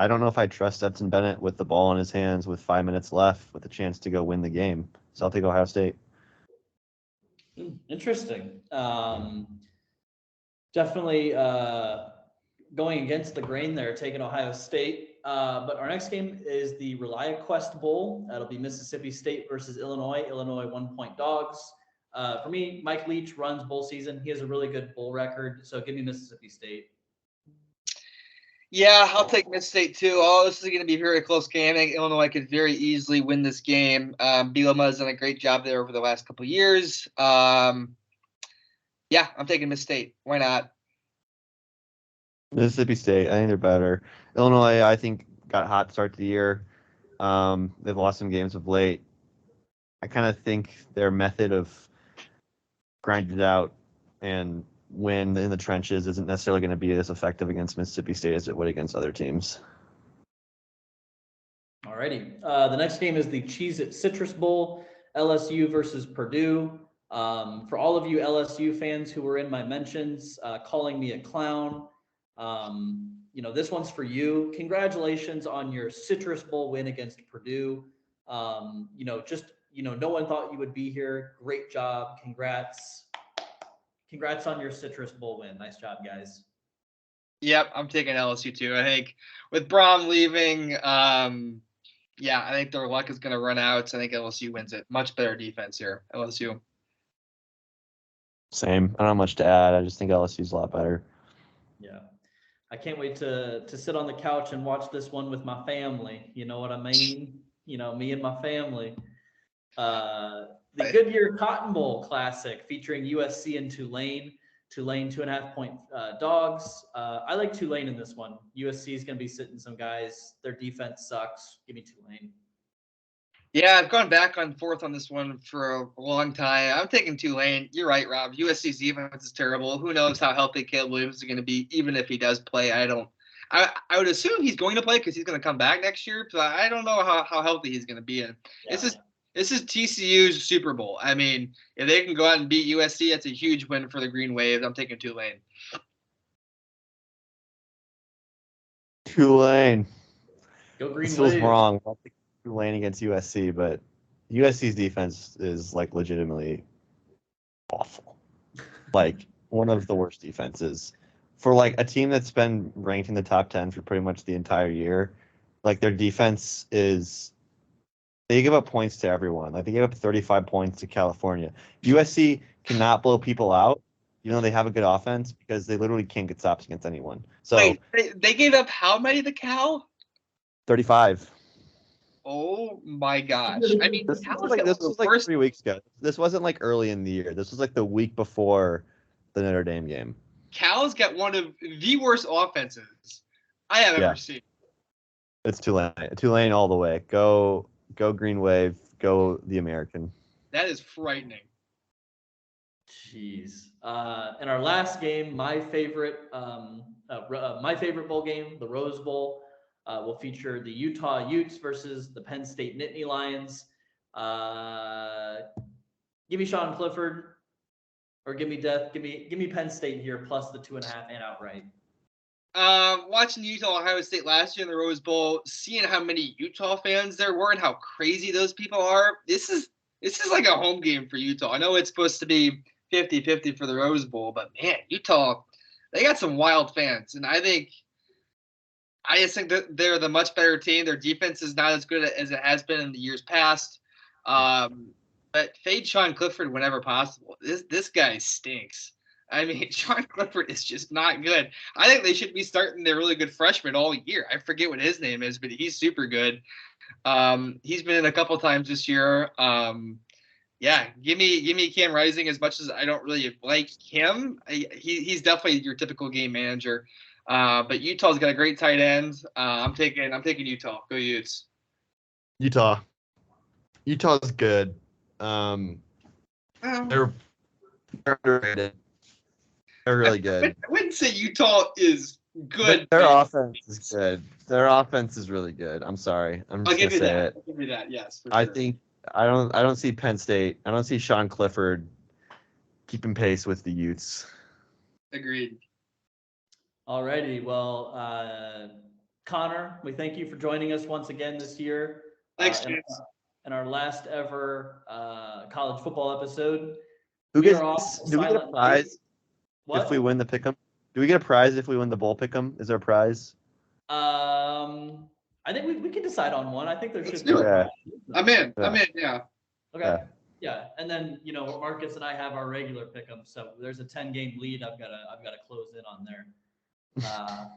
don't know if I trust Stetson Bennett with the ball in his hands with 5 minutes left with a chance to go win the game. So I'll take Ohio State. Interesting. Definitely going against the grain there, taking Ohio State. But our next game is the ReliaQuest Bowl. That'll be Mississippi State versus Illinois. Illinois 1-point dogs. For me, Mike Leach runs bowl season. He has a really good bowl record. So give me Mississippi State. Yeah, I'll take Mississippi State too. Oh, this is going to be a very close game. I think Illinois could very easily win this game. Bielema has done a great job there over the last couple of years. Yeah, I'm taking Mississippi State. Why not? Mississippi State, I think they're better. Illinois, I think, got a hot start to the year. They've lost some games of late. I kind of think their method of grind it out and win in the trenches isn't necessarily going to be as effective against Mississippi State as it would against other teams. Alrighty. The next game is the Cheez-It Citrus Bowl, LSU versus Purdue. For all of you LSU fans who were in my mentions, calling me a clown, this one's for you. Congratulations on your Citrus Bowl win against Purdue. No one thought you would be here. Great job. Congrats on your Citrus Bowl win. Nice job, guys. Yep, I'm taking LSU too. I think with Braum leaving, I think their luck is going to run out. So I think LSU wins it. Much better defense here, LSU. Same. I don't have much to add. I just think LSU's a lot better. Yeah. I can't wait to sit on the couch and watch this one with my family. You know what I mean? Me and my family. The Goodyear Cotton Bowl Classic featuring USC and Tulane. Tulane 2.5-point dogs. I like Tulane in this one. USC is going to be sitting some guys. Their defense sucks. Give me Tulane. Yeah, I've gone back and forth on this one for a long time. I'm taking Tulane. You're right, Rob. USC's defense is terrible. Who knows how healthy Caleb Williams is going to be, even if he does play. I would assume he's going to play because he's going to come back next year. But I don't know how healthy he's going to be. Yeah. This is TCU's Super Bowl. I mean, if they can go out and beat USC, that's a huge win for the Green Wave. I'm taking Tulane. Tulane. Go Green This Wave. was wrong. I'll take Tulane against USC, but USC's defense is like legitimately awful. Like one of the worst defenses for like a team that's been ranked in the top 10 for pretty much the entire year. Like their defense is, they give up points to everyone. Like they gave up 35 points to California. USC cannot blow people out, even though they have a good offense, because they literally can't get stops against anyone. So wait, they gave up how many to Cal? 35. Oh my gosh! I mean, This Cal's was like got this one of was the like worst. 3 weeks ago. This wasn't like early in the year. This was like the week before the Notre Dame game. Cal's got one of the worst offenses I have Yeah. ever seen. It's Tulane. Tulane all the way. Go Green Wave. Go the American. That is frightening. Jeez. In our last game, my favorite bowl game, the Rose Bowl, will feature the Utah Utes versus the Penn State Nittany Lions. Give me Sean Clifford, or give me Death. Give me Penn State here plus the 2.5 and outright. Watching Utah Ohio State last year in the Rose Bowl, seeing how many Utah fans there were and how crazy those people are, this is like a home game for Utah. I know it's supposed to be 50-50 for the Rose Bowl, but man, Utah, they got some wild fans, and I just think that they're the much better team. Their defense is not as good as it has been in the years past. But fade Sean Clifford whenever possible. This guy stinks. I mean, Sean Clifford is just not good. I think they should be starting their really good freshman all year. I forget what his name is, but he's super good. He's been in a couple times this year. Yeah, give me Cam Rising. As much as I don't really like him, he's definitely your typical game manager. But Utah's got a great tight end. I'm taking Utah. Go Utes. Utah's good. They're underrated. They're really good. I wouldn't say Utah is good. Their offense is good. Their offense is really good. I'm sorry. I'm I'll just give gonna you say that. it. I'll give you that. Yes. I Sure. think I don't see Penn State. I don't see Sean Clifford keeping pace with the Utes. Agreed. Alrighty. Well, Connor, we thank you for joining us once again this year. Thanks, James. In our last ever college football episode. Do we get a silent prize What? if we win the pick'em? Do we get a prize if we win the bowl pick'em? Is there a prize? I think we can decide on one. I think there Let's should be. do it. Okay. I'm in. Yeah. Okay. Yeah. And then Marcus and I have our regular pick'em, so there's a 10-game lead. I've got to close in on there.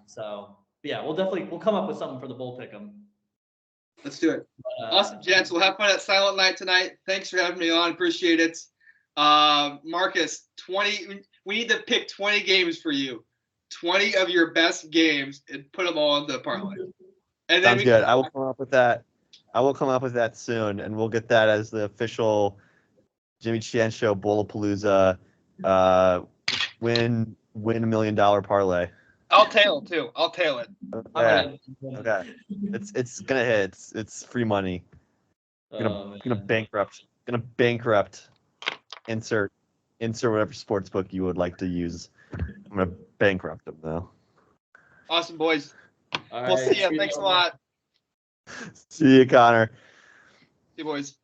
So yeah, we'll come up with something for the bowl pick'em. Let's do it. Awesome, gents. We'll have fun at Silent Night tonight. Thanks for having me on. Appreciate it. Marcus, 20. We need to pick 20 games for you. 20 of your best games and put them all in the parlay. And then Sounds good. I will come up with that. I will come up with that soon, and we'll get that as the official Jimmy Chan Show Bowl-A-Palooza win $1 million parlay. I'll tail it too. I'll tail it. Okay. It's gonna hit. It's free money. Gonna bankrupt. Insert whatever sports book you would like to use. I'm gonna bankrupt them though. Awesome, boys. All We'll right, see you. Thanks a lot. See you, Connor. See you, boys.